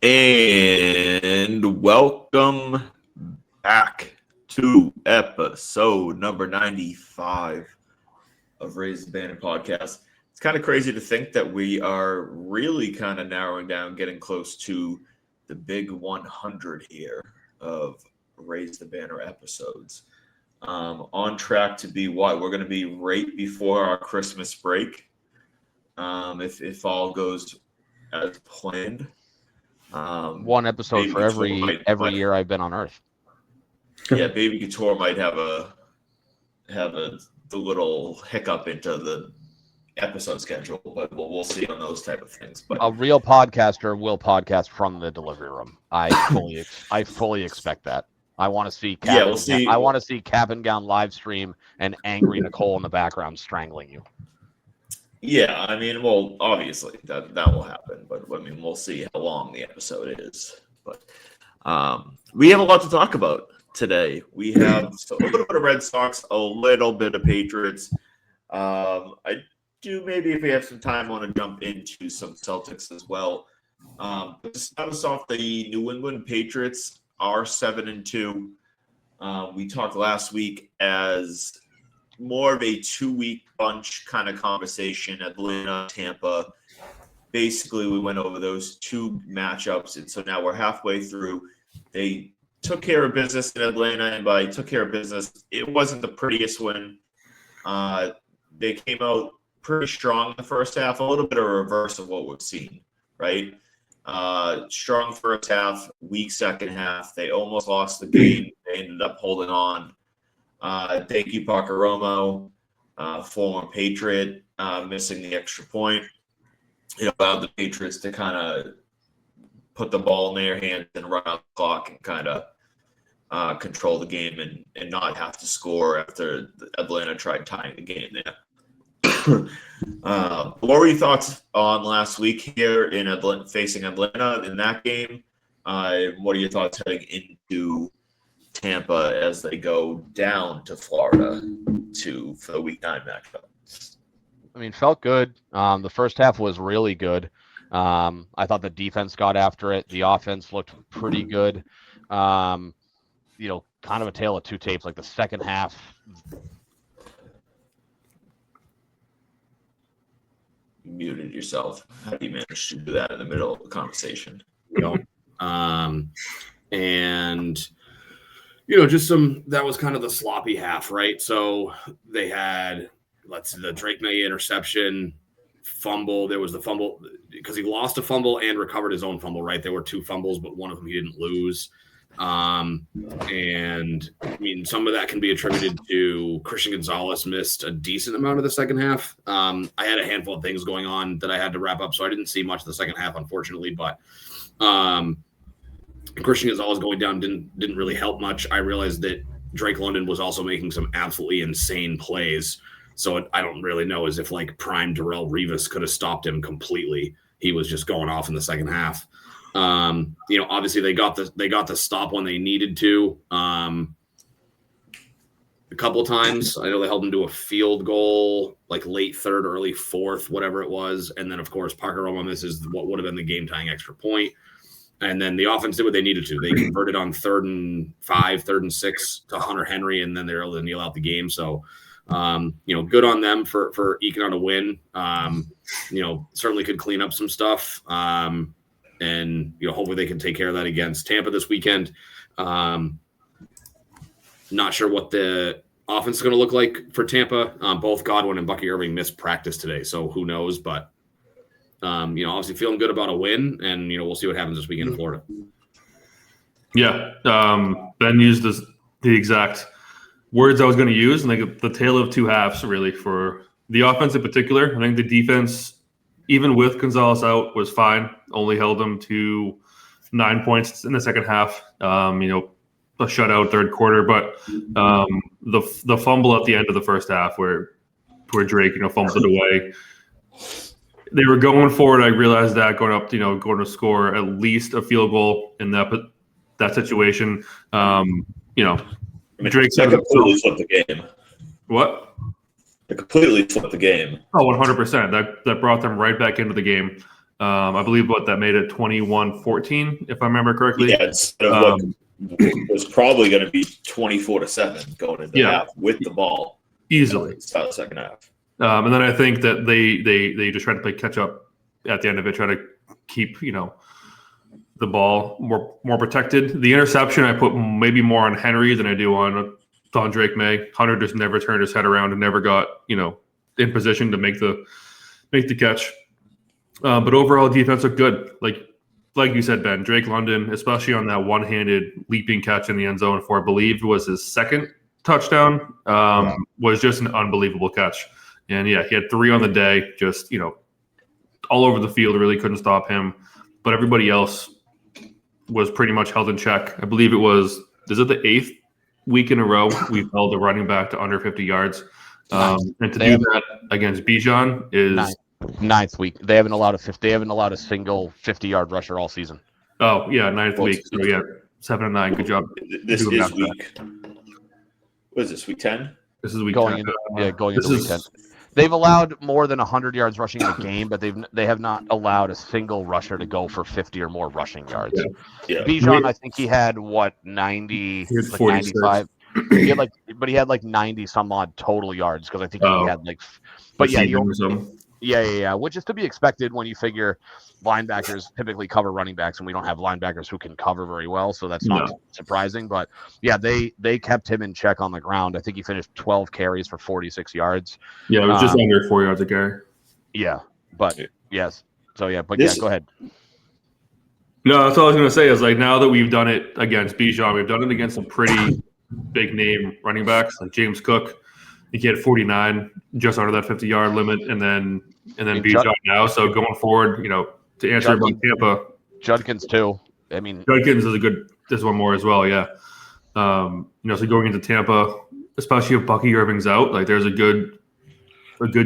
And welcome back to episode number 95 of Raise the Banner podcast. It's kind of crazy to think that we are really kind of narrowing down, getting close to the big 100 here of Raise the Banner episodes. On track to be what? We're going to be right before our Christmas break. If all goes as planned. One episode for every year I've been on Earth. Yeah, Baby Couture might have the little hiccup into the episode schedule, but we'll see on those type of things. But a real podcaster will podcast from the delivery room. I fully expect that. I want to see we'll see. I want to see Cap and Gown live stream and angry Nicole in the background strangling you. Yeah, I mean, well, obviously that will happen, but I mean, we'll see how long the episode is. But we have a lot to talk about today. We have a little bit of Red Sox, a little bit of Patriots. I do, maybe if we have some time, want to jump into some Celtics as well. But to start us off, the New England Patriots are 7-2. We talked last week as more of a 2-week bunch kind of conversation. Atlanta, Tampa. Basically, we went over those two matchups, and so now we're halfway through. They took care of business in Atlanta, and by took care of business, it wasn't the prettiest win. They came out pretty strong in the first half, a little bit of a reverse of what we've seen, right? Strong first half, weak second half. They almost lost the game. They ended up holding on. Thank you, Parker Romo, former Patriot, missing the extra point. It allowed the Patriots to kind of put the ball in their hands and run out the clock and kind of control the game and not have to score after Atlanta tried tying the game there. What were your thoughts on last week here in Atlanta, facing Atlanta in that game? What are your thoughts heading into Tampa as they go down to Florida for the week 9 matchup? I mean, felt good. The first half was really good. I thought the defense got after it. The offense looked pretty good. Kind of a tale of two tapes. Like the second half. You muted yourself. How do you manage to do that in the middle of the conversation? That was kind of the sloppy half, right? So they had, the Drake May interception, fumble. There was the fumble because he lost a fumble and recovered his own fumble, right? There were two fumbles, but one of them he didn't lose. And I mean, some of that can be attributed to Christian Gonzalez missed a decent amount of the second half. I had a handful of things going on that I had to wrap up, so I didn't see much of the second half, unfortunately, but Christian Gonzalez going down didn't really help much. I realized that Drake London was also making some absolutely insane plays. So I don't really know as if like prime Darrelle Revis could have stopped him completely. He was just going off in the second half. Obviously they got the stop when they needed to. A couple of times, I know they held him to a field goal, like late third, early fourth, whatever it was. And then of course Parker Romo misses what would have been the game tying extra point. And then the offense did what they needed to. They converted on 3rd and 5, 3rd and 6 to Hunter Henry, and then they were able to kneel out the game. So, good on them for eking out a win. Certainly could clean up some stuff. Hopefully they can take care of that against Tampa this weekend. Not sure what the offense is going to look like for Tampa. Both Godwin and Bucky Irving missed practice today, so who knows, but obviously feeling good about a win, and we'll see what happens this weekend in Florida. Yeah, Ben used the exact words I was going to use, and like the tale of two halves, really, for the offense in particular. I think the defense, even with Gonzalez out, was fine. Only held them to 9 points in the second half. A shutout third quarter, but the fumble at the end of the first half where Drake fumbled it away. They were going forward. I realized that going up, going to score at least a field goal in that situation. Drake said completely flipped the game. What? It completely flipped the game. Oh, 100%. That brought them right back into the game. I believe that made it 21-14, if I remember correctly. Yeah, instead of what was probably going to be 24-7 going into half with the ball easily. Start the second half. And then I think that they just tried to play catch up at the end of it, try to keep the ball more protected. The interception I put maybe more on Henry than I do on Drake May. Hunter just never turned his head around and never got in position to make the catch. But overall, defense looked good. Like you said, Ben, Drake London, especially on that one-handed leaping catch in the end zone for I believe it was his second touchdown, was just an unbelievable catch. And yeah, he had 3 on the day, just all over the field. Really couldn't stop him. But everybody else was pretty much held in check. I believe is it the 8th week in a row we've held the running back to under 50 yards. And to do that against Bijan is 9th week. They haven't allowed a single 50-yard rusher all season. Oh yeah, 9th week. So yeah, 7 and 9. Good job. This is week. What is this? Week 10? This is week going 10. Going into week 10. They've allowed more than 100 yards rushing in a game, but they have not allowed a single rusher to go for 50 or more rushing yards. Yeah. Bijan, I think he had 90, he had 95. He had 90 some odd total yards because I think he had but yeah, which is to be expected when you figure linebackers typically cover running backs, and we don't have linebackers who can cover very well, so that's not surprising. But yeah, they kept him in check on the ground. I think he finished 12 carries for 46 yards. Yeah, it was just under 4 yards a carry. Yeah, but yes. So yeah, but go ahead. No, that's all I was going to say is now that we've done it against Bijan, we've done it against some pretty big name running backs like James Cook. I think he had 49, just under that 50-yard limit, and then Bijan now. So going forward, to answer about Tampa, Judkins too. I mean, Judkins is one more as well. Yeah. So going into Tampa, especially if Bucky Irving's out, there's a good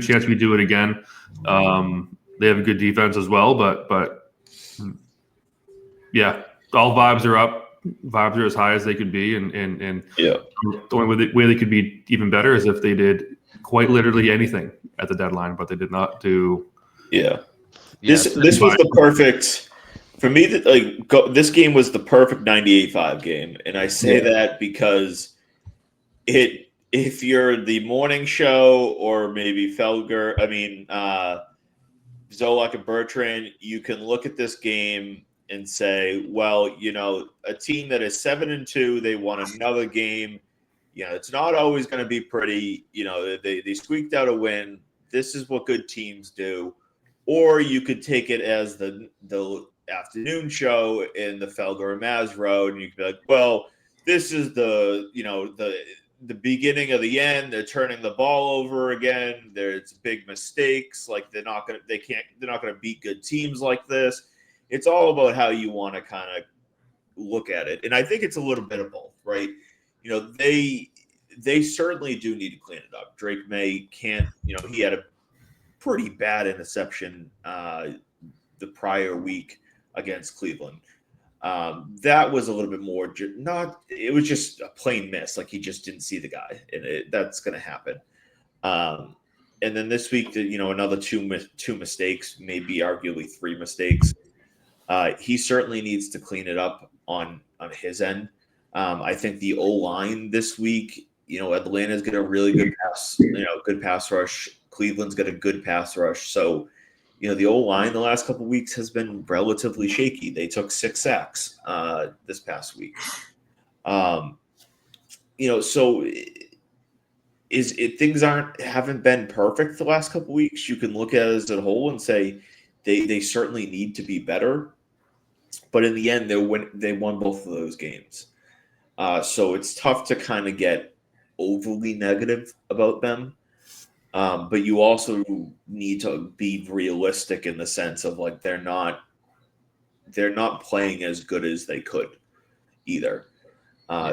chance we do it again. They have a good defense as well, but yeah, all vibes are up. Vibes are as high as they could be, and the only way they could be even better is if they did quite literally anything at the deadline, but they did not do. Yeah, this was the perfect for me. This game was the perfect 98-5 game, and I say that because if you're the morning show or maybe Felger, Zolak and Bertrand, you can look at this game and say, well, a team that is 7-2, they won another game. It's not always going to be pretty. They squeaked out a win. This is what good teams do. Or you could take it as the afternoon show in the Felger and Maz Road, and you could be like, well, this is the beginning of the end. They're turning the ball over again. There's big mistakes. They're not going to beat good teams like this. It's all about how you want to kind of look at it. And I think it's a little bit of both, right? They certainly do need to clean it up. Drake May can't, he had a pretty bad interception the prior week against Cleveland. That was a little bit more it was just a plain miss. He just didn't see the guy, and that's going to happen. And then this week, another two mistakes, maybe arguably 3 mistakes. He certainly needs to clean it up on his end. I think the O-line this week, Atlanta's got a really good good pass rush. Cleveland's got a good pass rush. So, the O-line the last couple of weeks has been relatively shaky. They took 6 sacks this past week. So things haven't been perfect the last couple of weeks. You can look at it as a whole and say they certainly need to be better. But in the end, they won both of those games. So it's tough to kind of get overly negative about them. But you also need to be realistic in the sense of they're not playing as good as they could either.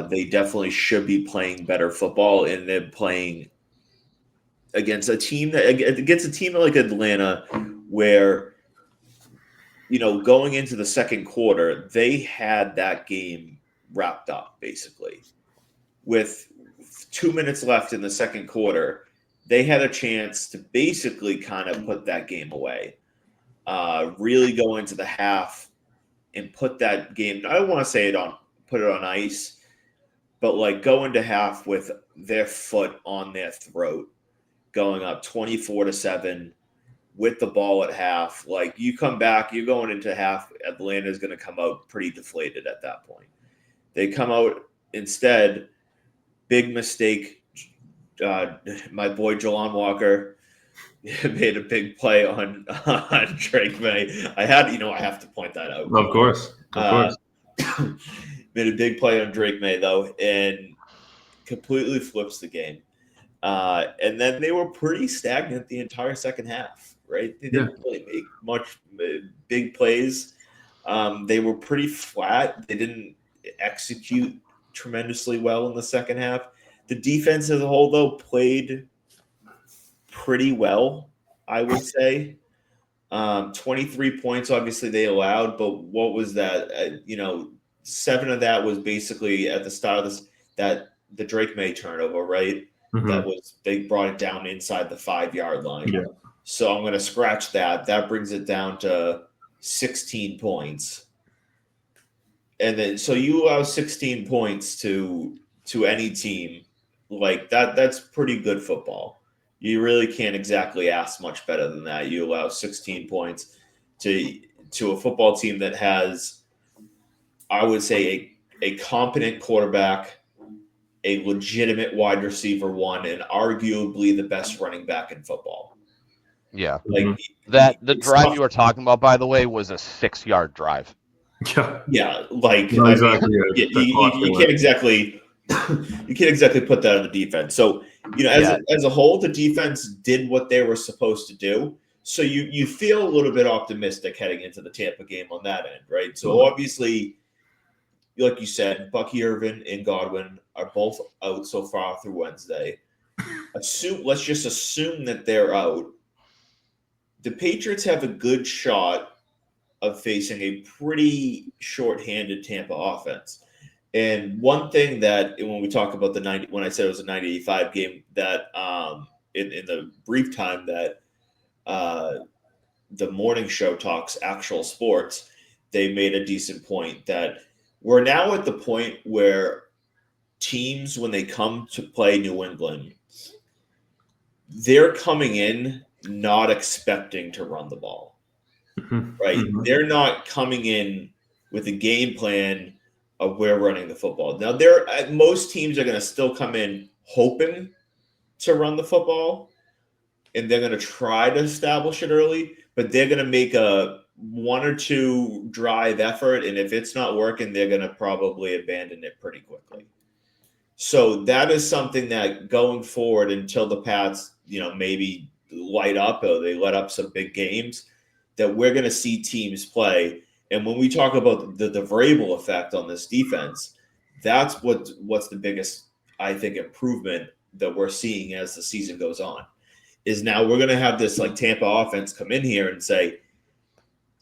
They definitely should be playing better football, and they're playing against a team like Atlanta where going into the second quarter, they had that game wrapped up basically. With 2 minutes left in the second quarter, they had a chance to basically kind of put that game away. really go into the half and put that game. I don't want to say put it on ice, but like go into half with their foot on their throat, going up 24-7 with the ball at half. Like you come back, you're going into half. Atlanta's going to come out pretty deflated at that point. They come out instead. Big mistake. My boy Jelon Walker made a big play on Drake May. I have to point that out. Of course. Made a big play on Drake May though, and completely flips the game. And then they were pretty stagnant the entire second half, right? They didn't really make much big plays. They were pretty flat. They didn't execute tremendously well in the second half. The defense as a whole, though, played pretty well, I would say. 23 points, obviously, they allowed, but what was that? 7 of that was basically at the start of this, that the Drake May turnover, right? Mm-hmm. They brought it down inside the 5-yard line. Yeah. So I'm going to scratch that. That brings it down to 16 points. And then, so you allow 16 points to any team like that. That's pretty good football. You really can't exactly ask much better than that. You allow 16 points to a football team that has, I would say, a competent quarterback, a legitimate wide receiver one, and arguably the best running back in football. Yeah. Like the drive you were talking about, by the way, was a 6-yard drive. Yeah, like no, exactly. You can't exactly put that on the defense. So as a whole, the defense did what they were supposed to do. So you feel a little bit optimistic heading into the Tampa game on that end, right? So obviously, like you said, Bucky Irvin and Godwin are both out so far through Wednesday. Let's just assume that they're out. The Patriots have a good shot of facing a pretty short-handed Tampa offense. And one thing that when we talk about when I said it was a 90-85 game, that in the brief time that the morning show talks actual sports, they made a decent point that we're now at the point where teams, when they come to play New England, they're coming in not expecting to run the ball. Right? Mm-hmm. They're not coming in with a game plan of we're running the football. Now, most teams are going to still come in hoping to run the football, and they're going to try to establish it early, but they're going to make a 1 or 2 drive effort, and if it's not working, they're going to probably abandon it pretty quickly. So that is something that going forward until the Pats, maybe light up or they let up some big games, that we're going to see teams play. And when we talk about the Vrabel effect on this defense, that's what's the biggest, I think, improvement that we're seeing as the season goes on, is now we're going to have this like Tampa offense come in here and say,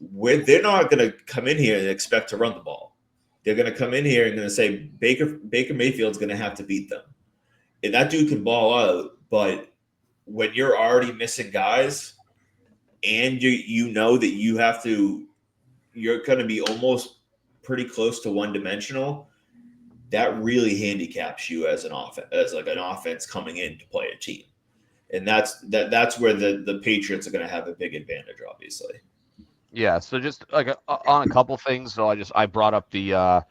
they're not going to come in here and expect to run the ball. They're going to come in here and going to say Baker Mayfield's going to have to beat them. And that dude can ball out, but when you're already missing guys, and you know that you're going to be almost pretty close to one-dimensional, that really handicaps you as an offense coming in to play a team. And that's where the Patriots are going to have a big advantage, obviously. Yeah, so just like on a couple things. So I brought up the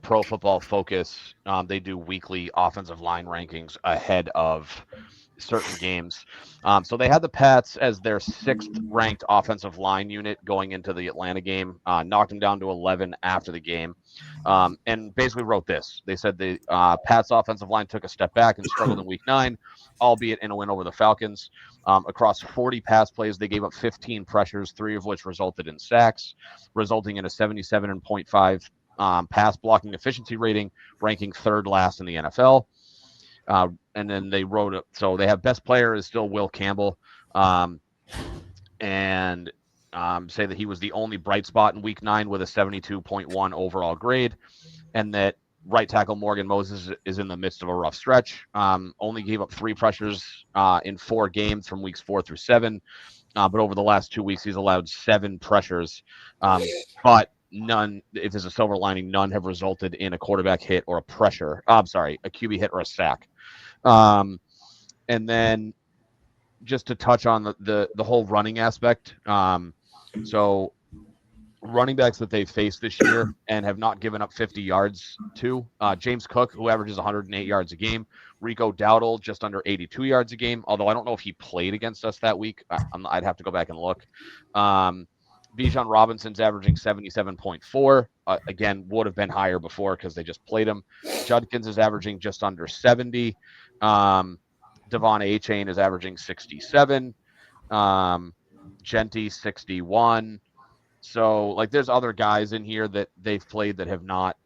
Pro Football Focus. They do weekly offensive line rankings ahead of certain games. So they had the Pats as their 6th ranked offensive line unit going into the Atlanta game, knocked them down to 11 after the game, and basically wrote this. They said the Pats offensive line took a step back and struggled in week 9, albeit in a win over the Falcons. Across 40 pass plays, they gave up 15 pressures, 3 of which resulted in sacks, resulting in a 77.5 pass blocking efficiency rating, ranking 3rd last in the NFL. And then they wrote it. So they have best player is still Will Campbell, and say that he was the only bright spot in week 9 with a 72.1 overall grade, and that right tackle Morgan Moses is in the midst of a rough stretch. Only gave up 3 pressures in 4 games from weeks 4 through 7. but over the last 2 weeks, he's allowed 7 pressures, but none, if there's a silver lining, none have resulted in a quarterback hit or a pressure. I'm sorry, a QB hit or a sack. And then just to touch on the whole running aspect. So running backs that they've faced this year and have not given up 50 yards to, James Cook, who averages 108 yards a game, Rico Dowdle, just under 82 yards a game, although I don't know if he played against us that week. I'd have to go back and look. Bijan Robinson's averaging 77.4. Again, would have been higher before because they just played him. Judkins is averaging just under 70. Devon Achane is averaging 67. Genty 61. So, like, there's other guys in here that they've played that have not,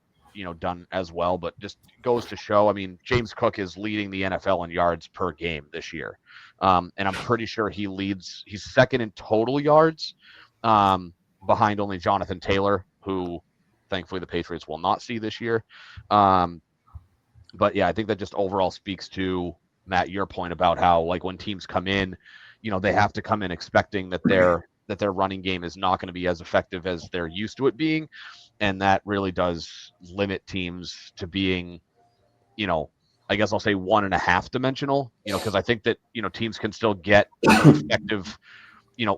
done as well, but just goes to show. I mean, James Cook is leading the NFL in yards per game this year. And I'm pretty sure he's second in total yards, behind only Jonathan Taylor, who thankfully the Patriots will not see this year. But yeah, I think that just overall speaks to, Matt, your point about how, like, when teams come in, they have to come in expecting that their running game is not going to be as effective as they're used to it being. And that really does limit teams to being, I guess I'll say 1.5 dimensional, because I think that, teams can still get effective,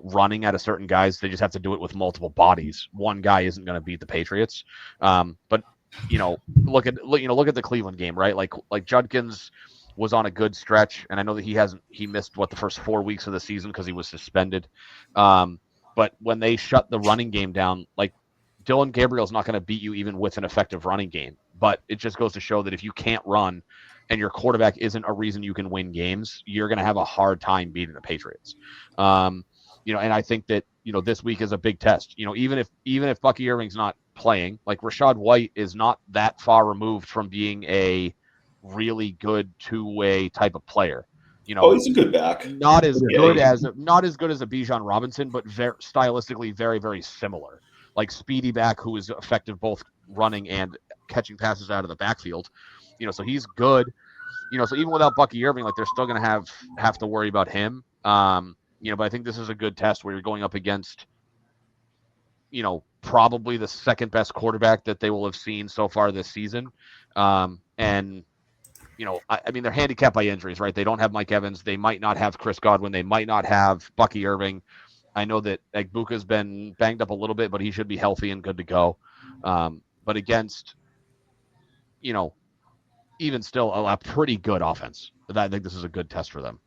running at a certain guys. They just have to do it with multiple bodies. One guy isn't going to beat the Patriots. But, look at the Cleveland game, right? Like Judkins was on a good stretch, and I know that he missed the first 4 weeks of the season because he was suspended. But when they shut the running game down, like, Dylan Gabriel's not going to beat you even with an effective running game. But it just goes to show that if you can't run and your quarterback isn't a reason you can win games, you're going to have a hard time beating the Patriots. And I think that, this week is a big test. Even if Bucky Irving's not playing, like, Rachaad White is not that far removed from being a really good two-way type of player. He's a good back. Not as good as a Bijan Robinson, but stylistically very, very similar. Like, speedy back who is effective both running and catching passes out of the backfield. So he's good. So even without Bucky Irving, like, they're still going to have to worry about him. But I think this is a good test where you're going up against, probably the second best quarterback that they will have seen so far this season. And I mean, they're handicapped by injuries, right? They don't have Mike Evans. They might not have Chris Godwin. They might not have Bucky Irving. I know that Egbuka's been banged up a little bit, but he should be healthy and good to go. But against, even still a pretty good offense, I think this is a good test for them.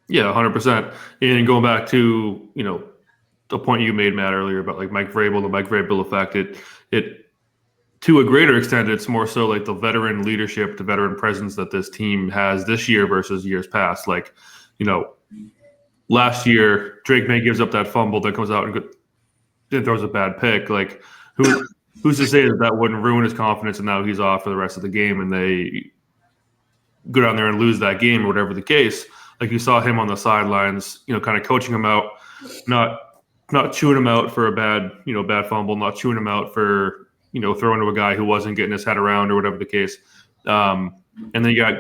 Yeah, 100%. And going back to, the point you made, Matt, earlier about, like, Mike Vrabel, the Mike Vrabel effect, it to a greater extent, it's more so like the veteran leadership, the veteran presence that this team has this year versus years past. Like, last year, Drake May gives up that fumble that comes out and throws a bad pick. Like, who's to say that wouldn't ruin his confidence and now he's off for the rest of the game and they go down there and lose that game or whatever the case. Like, you saw him on the sidelines, kind of coaching him out, not chewing him out for a bad fumble, not chewing him out for, throwing to a guy who wasn't getting his head around or whatever the case. And then you got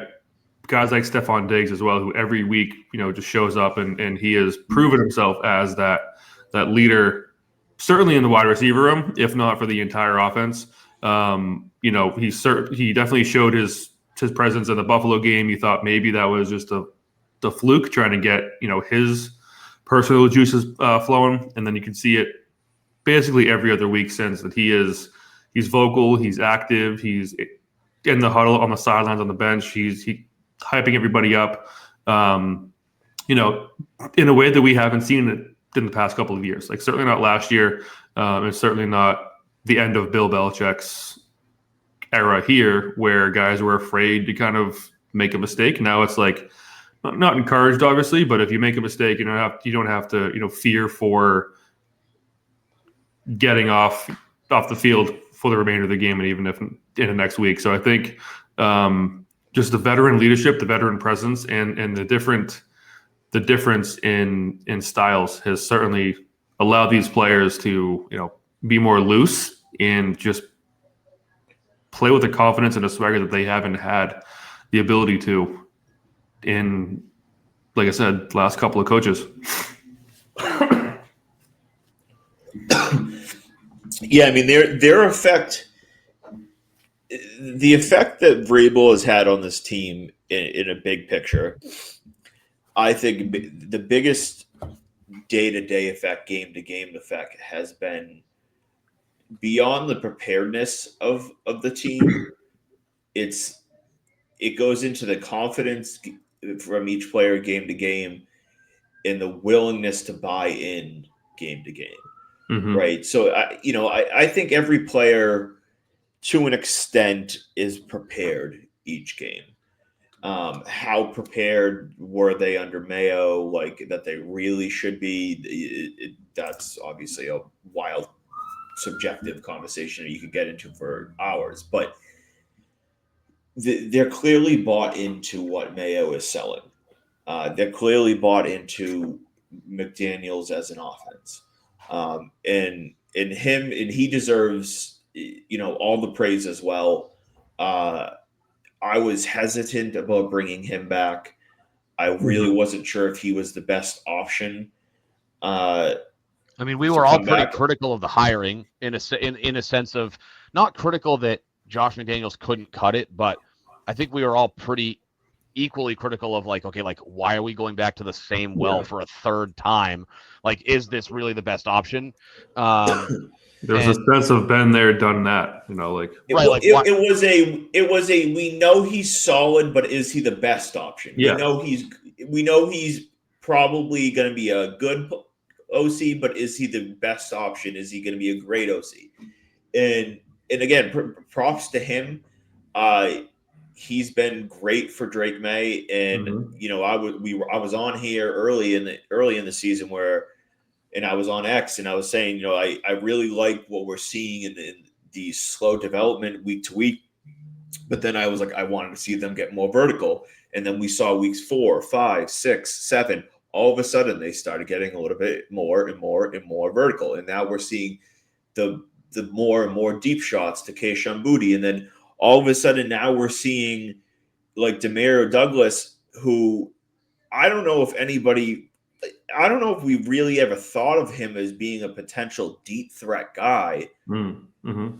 guys like Stephon Diggs as well, who every week, just shows up and he has proven himself as that leader, certainly in the wide receiver room, if not for the entire offense. He definitely showed his presence in the Buffalo game. You thought maybe that was just the fluke trying to get, his personal juices flowing. And then you can see it basically every other week since that he's vocal, he's active, he's in the huddle, on the sidelines, on the bench. He's hyping everybody up, in a way that we haven't seen it in the past couple of years. Like, certainly not last year, and certainly not the end of Bill Belichick's era here, where guys were afraid to kind of make a mistake. Now it's like, not encouraged, obviously, but if you make a mistake, you don't have to fear for getting off the field for the remainder of the game, and even if in the next week. So I think just the veteran leadership, the veteran presence, and the difference in styles has certainly allowed these players to be more loose and just play with the confidence and a swagger that they haven't had the ability to in, like I said, last couple of coaches. Yeah, I mean their effect, the effect that Vrabel has had on this team in a big picture, I think the biggest day-to-day effect, game-to-game effect, has been beyond the preparedness of the team. It goes into the confidence from each player game to game and the willingness to buy in game to game. Mm-hmm. Right. So, I think every player to an extent is prepared each game. How prepared were they under Mayo? Like that they really should be. That's obviously a wild subjective conversation that you could get into for hours, but they're clearly bought into what Mayo is selling. They're clearly bought into McDaniels as an offense, and he deserves all the praise as well. I was hesitant about bringing him back. I really wasn't sure if he was the best option. I mean, we were all pretty critical of the hiring in a sense of not critical that Josh McDaniels couldn't cut it, but I think we were all pretty equally critical of why are we going back to the same well for a third time? Like, is this really the best option? There's a sense of been there, done that, it was a we know he's solid, but is he the best option? Yeah. We know he's probably going to be a good OC, but is he the best option? Is he going to be a great OC? And again, props to him. He's been great for Drake May, and I was on here early in the season and I was on X, and I was saying, I really like what we're seeing in the slow development week to week, but then I was like, I wanted to see them get more vertical, and then we saw weeks 4, 5, 6, 7. All of a sudden, they started getting a little bit more and more and more vertical, and now we're seeing the more and more deep shots to Keishon Boutte, and then all of a sudden now we're seeing like Demario Douglas, who I don't know if we really ever thought of him as being a potential deep threat guy. Mm-hmm.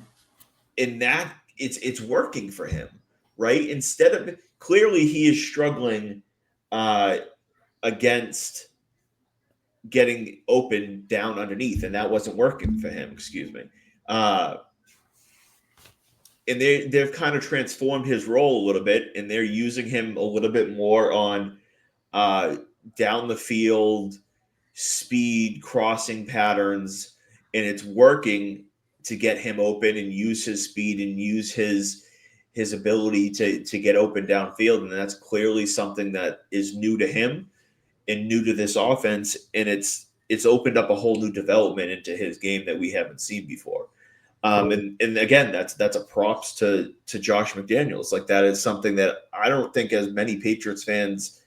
And that it's working for him, right? Instead of clearly he is struggling against getting open down underneath, and that wasn't working for him. Excuse me. And they've kind of transformed his role a little bit, and they're using him a little bit more on down the field, speed, crossing patterns, and it's working to get him open and use his speed and use his ability to get open downfield. And that's clearly something that is new to him and new to this offense, and it's opened up a whole new development into his game that we haven't seen before. And again, that's a props to Josh McDaniels. Like that is something that I don't think as many Patriots fans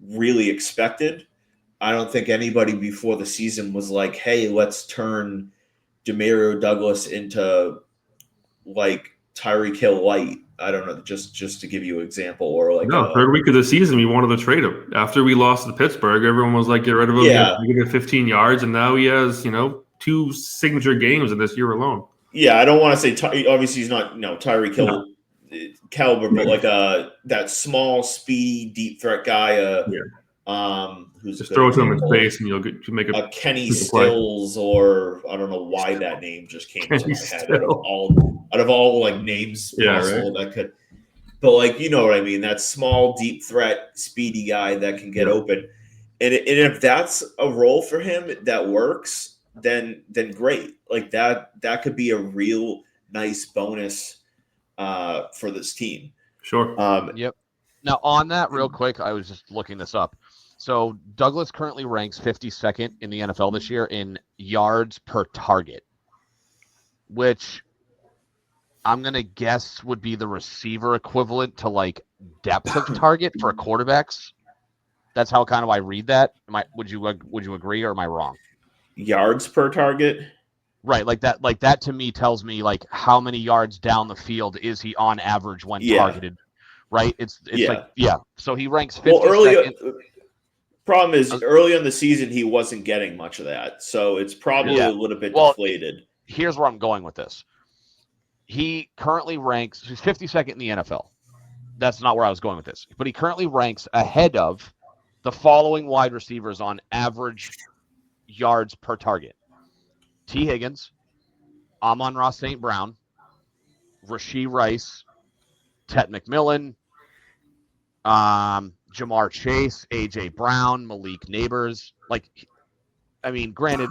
really expected. I don't think anybody before the season was like, hey, let's turn Demario Douglas into like Tyreek Hill light. I don't know, just to give you an example, or like third week of the season we wanted to trade him. After we lost to Pittsburgh, everyone was like, get rid of him. Yeah. He get 15 yards, and now he has 2 signature games in this year alone. Yeah, I don't want to say obviously he's not Tyreek Hill caliber, but like that small, speedy, deep threat guy. Who's just throw it to him in space, and you'll make a Kenny Stills, or I don't know why that name just came to my head. Out of all like names possible that could, but like you know what I mean. That small, deep threat, speedy guy that can get open, and if that's a role for him that works, then great. Like that could be a real nice bonus for this team. Sure. Yep. Now on that, real quick, I was just looking this up. So Douglas currently ranks 52nd in the NFL this year in yards per target, which I'm going to guess would be the receiver equivalent to like depth of target for quarterbacks. That's how kind of I read that. Would you agree, or am I wrong? Yards per target? Right, like that to me tells me like how many yards down the field is he on average when targeted. Right? It's like so he ranks 52nd. Problem is, early in the season, he wasn't getting much of that. So it's probably a little bit deflated. Here's where I'm going with this. He currently ranks, he's 52nd in the NFL. That's not where I was going with this. But he currently ranks ahead of the following wide receivers on average yards per target. T. Higgins, Amon-Ra St. Brown, Rashee Rice, Ted McMillan, Jamar Chase, A.J. Brown, Malik Neighbors. Granted,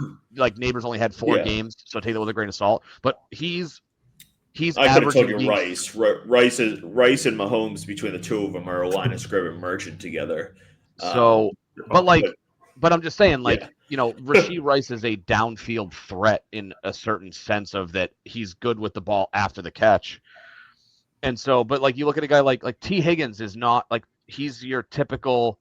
Neighbors only had 4 games, so take that with a grain of salt. But he's I could have told you Rice. Rice and Mahomes, between the two of them, are a line of scrimmage merchant together. So, but I'm just saying, Rashee Rice is a downfield threat in a certain sense of that he's good with the ball after the catch. And so, but you look at a guy like T. Higgins is not he's your typical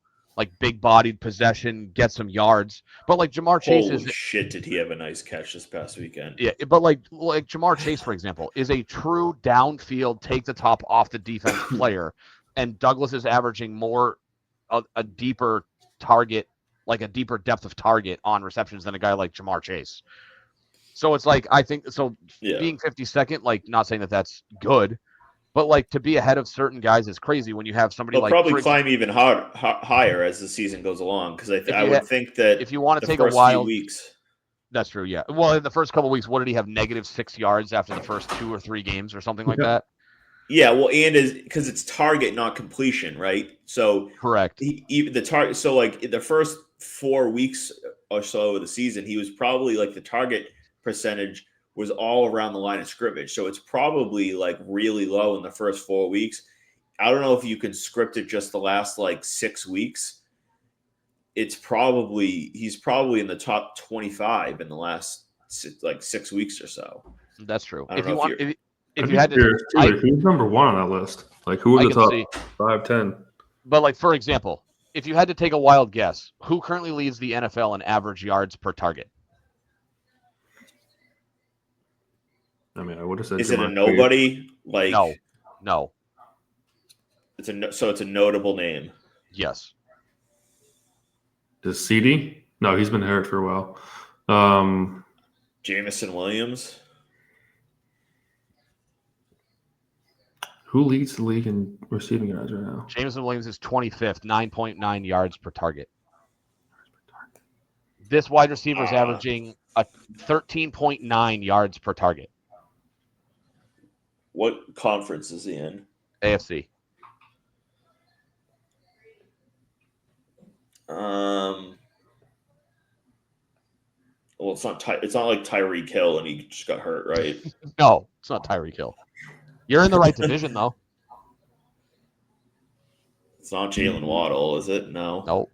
big-bodied possession, get some yards. But Jamar Chase Holy shit, did he have a nice catch this past weekend? Yeah, but Jamar Chase, for example, is a true downfield, take the top off the defense player, and Douglas is averaging more a deeper target, a deeper depth of target on receptions than a guy like Jamar Chase. So it's I think so. Yeah. Being 52nd, not saying that that's good. But to be ahead of certain guys is crazy when you have somebody They'll probably climb even higher as the season goes along, because I would think that if you want to take a wild weeks. That's true, yeah. Well, in the first couple of weeks, what did he have? -6 yards after the first 2 or 3 games or something like that? Yeah, well, and because it's target, not completion, right? So correct. Even the target. So in the first 4 weeks or so of the season, he was probably the target percentage was all around the line of scrimmage. So it's probably really low in the first 4 weeks. I don't know if you can script it just the last 6 weeks. He's probably in the top 25 in the last 6 weeks or so. That's true. If you had to, who's number 1 on that list? Who are the top 5, 10? But for example, if you had to take a wild guess, who currently leads the NFL in average yards per target? I would have said. Is it a nobody? No. It's a notable name. Yes. Is CD? No, he's been hurt for a while. Jameson Williams. Who leads the league in receiving yards right now? Jameson Williams is 25th, 9.9 yards per target. This wide receiver is averaging a 13.9 yards per target. What conference is he in? AFC. Well, it's not like Tyreek Hill and he just got hurt, right? No, it's not Tyreek Hill. You're in the right division, though. It's not Jalen Waddle, is it? No. Nope.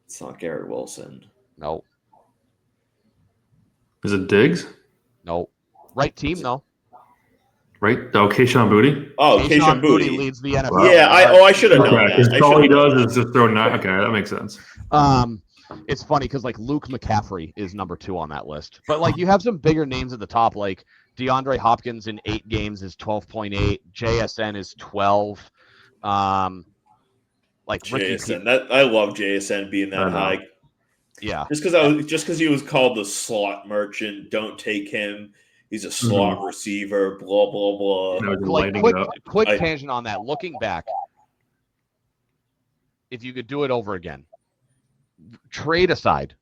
It's not Garrett Wilson. Nope. Is it Diggs? Nope. Right team, though. Right? Oh, Kayshon Boutte? Oh, Kayshon Boutte leads the NFL. Yeah, I should have known that. Because all he does is just throw 9. Okay, that makes sense. It's funny because Luke McCaffrey is number 2 on that list. But you have some bigger names at the top, like DeAndre Hopkins in 8 games is 12.8. JSN is 12. JSN. I love JSN being that high. Yeah. Just because he was called the slot merchant, don't take him. He's a slot receiver, blah, blah, blah. Quick tangent on that. Looking back, if you could do it over again, trade aside,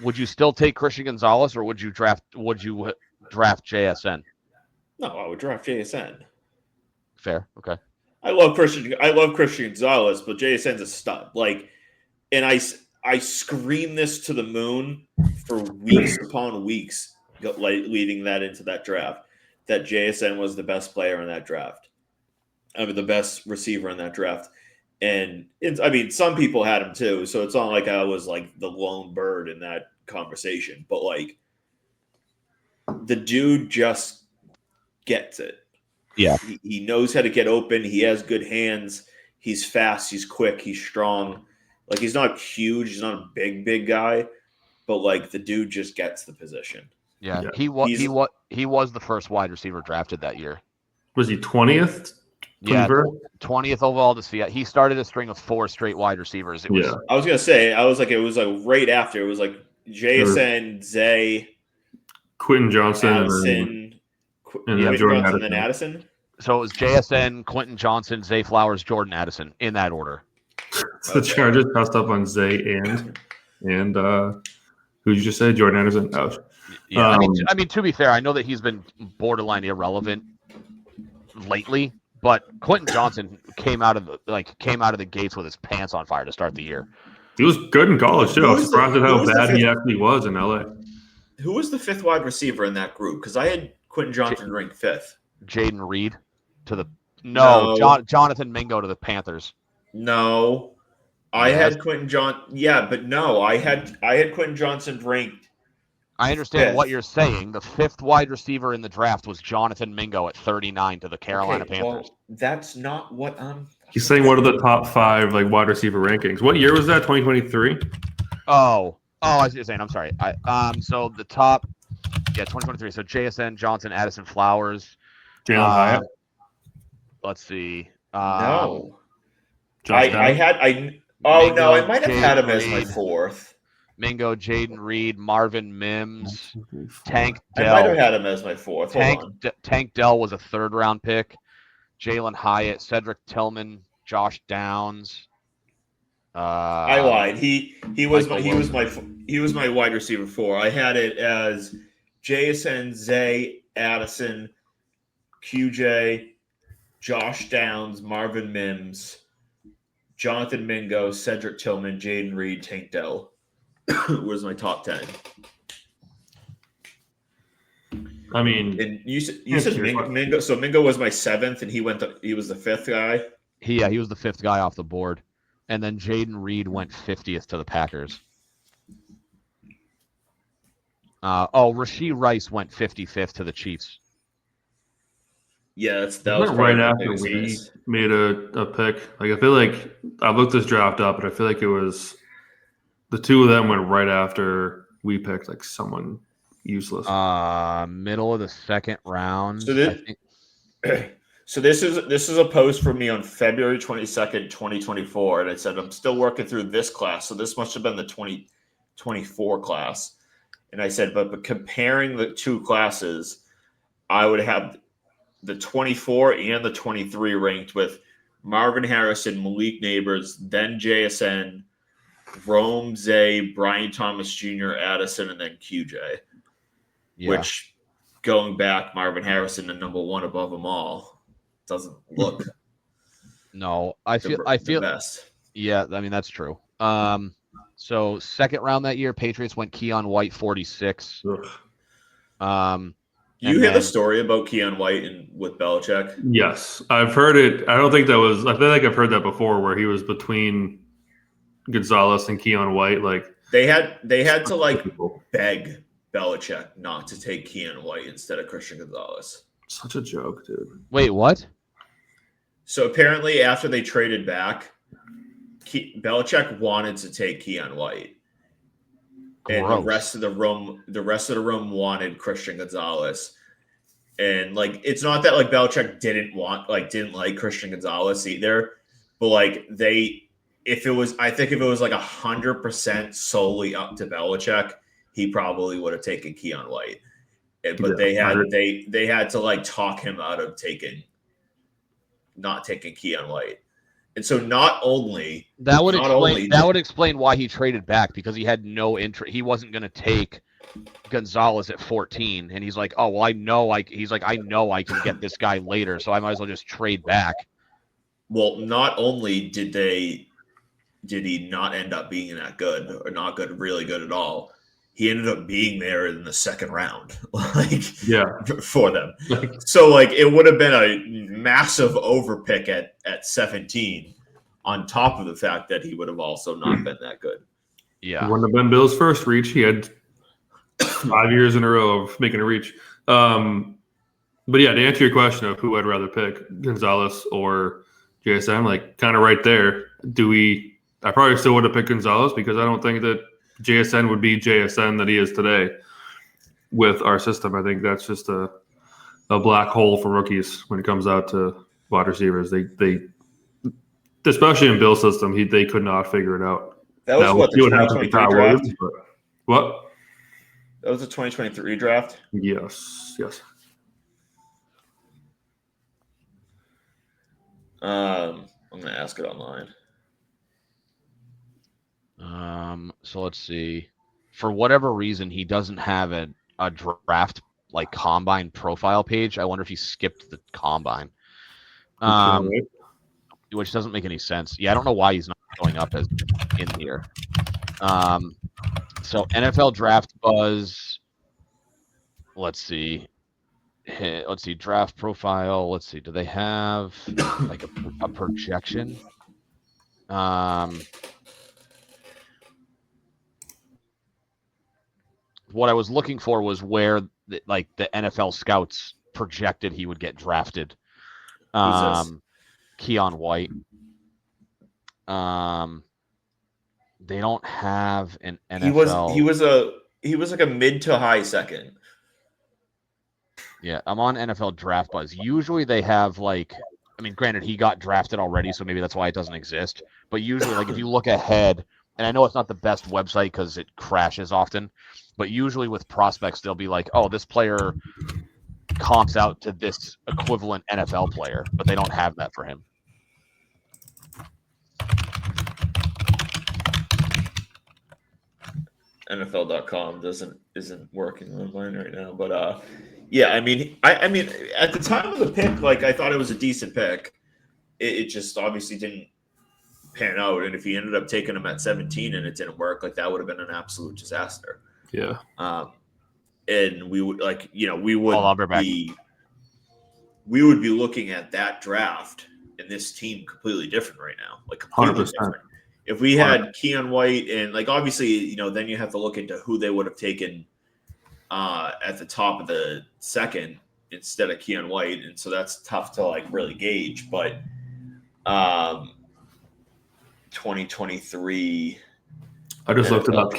would you still take Christian Gonzalez or would you draft JSN? No, I would draft JSN. Fair. Okay. I love Christian Gonzalez, but JSN's a stud. And I scream this to the moon for weeks upon weeks, leading that into that draft, that JSN was the best player in that draft. The best receiver in that draft. And some people had him too, so it's not like I was the lone bird in that conversation. But the dude just gets it. Yeah. He knows how to get open. He has good hands. He's fast. He's quick. He's strong. He's not huge. He's not a big guy, but the dude just gets the position. Yeah. He was the first wide receiver drafted that year. Was he 20th? Yeah, 21st? 20th overall to Seattle. He started a string of 4 straight wide receivers. It was Yeah. I was gonna say, it was like right after. It was like JSN, Zay, Quentin Johnson Addison, and then Quentin Jordan Johnson, then Addison. Addison. So it was JSN, Quentin Johnson, Zay Flowers, Jordan Addison in that order. So the Chargers passed up on Zay and who'd you just say? Jordan Addison. Ouch. Yeah, I mean, to be fair, I know that he's been borderline irrelevant lately, but Quentin Johnson came out of the gates with his pants on fire to start the year. He was good in college too. I was surprised at how bad he fifth- actually was in LA. Who was the 5th wide receiver in that group? Because I had Quentin Johnson ranked 5th. Jaden Reed to the No. Jonathan Mingo to the Panthers. No, I Yes. had Quentin John. Yeah, but no, I had Quentin Johnson ranked. I understand 5th. what you're saying. The 5th wide receiver in the draft was Jonathan Mingo at 39 to the Carolina Panthers. Well, that's not what I'm. He's saying what are the top 5 like wide receiver rankings? What year was that? 2023. Oh, I see what you're saying. I'm sorry. So the top, 2023. So JSN, Johnson, Addison, Flowers. Jalen Hyatt. Let's see. No, Josh I Downs. had Mingo, I might have had him as my Reed. 4th. Mingo, Jaden Reed, Marvin Mims, Tank I might have Dell. had him as my 4th. Hold on. Tank Dell was a 3rd round pick. Jalen Hyatt, Cedric Tillman, Josh Downs. I lied. He was Michael my wide receiver 4. I had it as JSN, Zay, Addison, QJ, Josh Downs, Marvin Mims, Jonathan Mingo, Cedric Tillman, Jaden Reed, Tank Dell was my top 10. I mean, And you said Mingo. So Mingo was my 7th, and he was the 5th guy. He was the 5th guy off the board. And then Jaden Reed went 50th to the Packers. Rashee Rice went 55th to the Chiefs. Yeah, that was was right probably after the biggest we miss. made a pick. Like I feel like I looked this draft up, and I feel like it was the 2 of them went right after we picked like someone useless. Middle of the 2nd round. So this is a post from me on February 22nd, 2024, and it said I'm still working through this class. So this must have been the 2024 class. And I said, but comparing the 2 classes, I would have the 24 and the 23 ranked with Marvin Harrison, Malik Neighbors, then JSN, Rome, Zay, Brian Thomas Jr., Addison, and then QJ. Yeah. Which, going back, Marvin Harrison the number 1 above them all doesn't look No, I feel the best. Yeah, I mean that's true. So 2nd round that year, Patriots went Keon White 46. Ugh. You hear the story about Keon White and with Belichick? Yes, I've heard it. I don't think that was. I feel like I've heard that before, where he was between Gonzalez and Keon White. Like They had to like beg Belichick not to take Keon White instead of Christian Gonzalez. Such a joke, dude. Wait, what? So apparently, after they traded back, Belichick wanted to take Keon White, and the rest of the room wanted Christian Gonzalez. And like, it's not that like Belichick didn't like Christian Gonzalez either, but like if it was like 100% solely up to Belichick, he probably would have taken Keon White. But they had to like talk him out of not taking Keon White. And so that would explain why he traded back, because he had no interest. He wasn't going to take Gonzalez at 14, and he's like, "Oh, well, I know I can get this guy later, so I might as well just trade back." Well, not only did he not end up being that good or not good, really good at all, he ended up being there in the 2nd round, for them. So like it would have been a massive overpick at 17, on top of the fact that he would have also not been that good. Yeah, Wouldn't have been Bill's first reach. He had 5 years in a row of making a reach. But yeah, to answer your question of who I'd rather pick, Gonzalez or JSN, like kind of right there. I probably still would have picked Gonzalez, because I don't think that JSN would be JSN that he is today with our system. I think that's just a black hole for rookies when it comes out to wide receivers. They especially in Bill's system, they could not figure it out. That was Now, what, the we'll see what happens with 2023 Kyle draft? Williams, but what? That was the 2023 draft? Yes. I'm going to ask it online. So let's see. For whatever reason, he doesn't have a draft like combine profile page. I wonder if he skipped the combine. Which doesn't make any sense. Yeah, I don't know why he's not showing up as in here. So NFL Draft Buzz. Let's see. Draft profile. Let's see. Do they have like a projection? What I was looking for was where the NFL scouts projected he would get drafted. Keon White. They don't have an NFL. He was like a mid to high second. Yeah, I'm on NFL Draft Buzz. Usually they have granted he got drafted already, so maybe that's why it doesn't exist. But usually, if you look ahead, and I know it's not the best website because it crashes often, but usually with prospects they'll be like, oh, this player comps out to this equivalent NFL player, but they don't have that for him. NFL.com isn't working online right now, but yeah, I mean at the time of the pick, I thought it was a decent pick. It just obviously didn't pan out, and if he ended up taking him at 17 and it didn't work, that would have been an absolute disaster. Yeah. And we would we would be looking at that draft and this team completely different right now, completely 100%. different. If we had Keon White and obviously, then you have to look into who they would have taken at the top of the second instead of Keon White. And so that's tough to really gauge. But 2023. I just looked it up.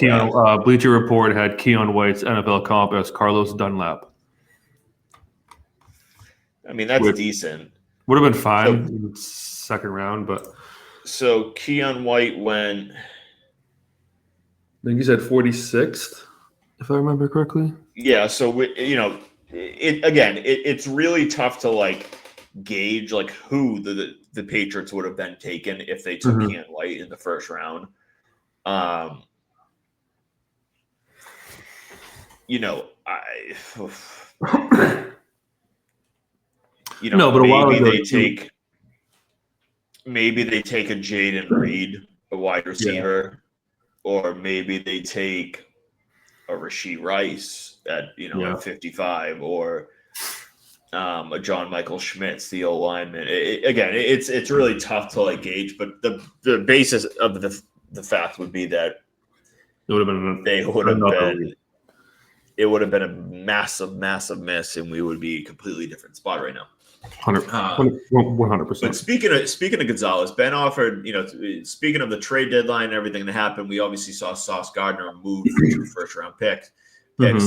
Bleacher Report had Keon White's NFL comp as Carlos Dunlap. I mean, that's decent. Would have been fine in the second round, but. So Keon White went. I think he said 46th, if I remember correctly. Yeah. So it's really tough to gauge who the Patriots would have been taken if they took Keon White in the first round. Maybe they take a Jaden Reed, a wide receiver, or maybe they take a Rashee Rice at 55, or a John Michael Schmitz, the O lineman. It's really tough to gauge, but the basis of the fact would be that it would have been a massive miss, and we would be a completely different spot right now. 100%. But speaking of Gonzalez, Ben offered, speaking of the trade deadline and everything that happened, we obviously saw Sauce Gardner move for 2 first-round picks. And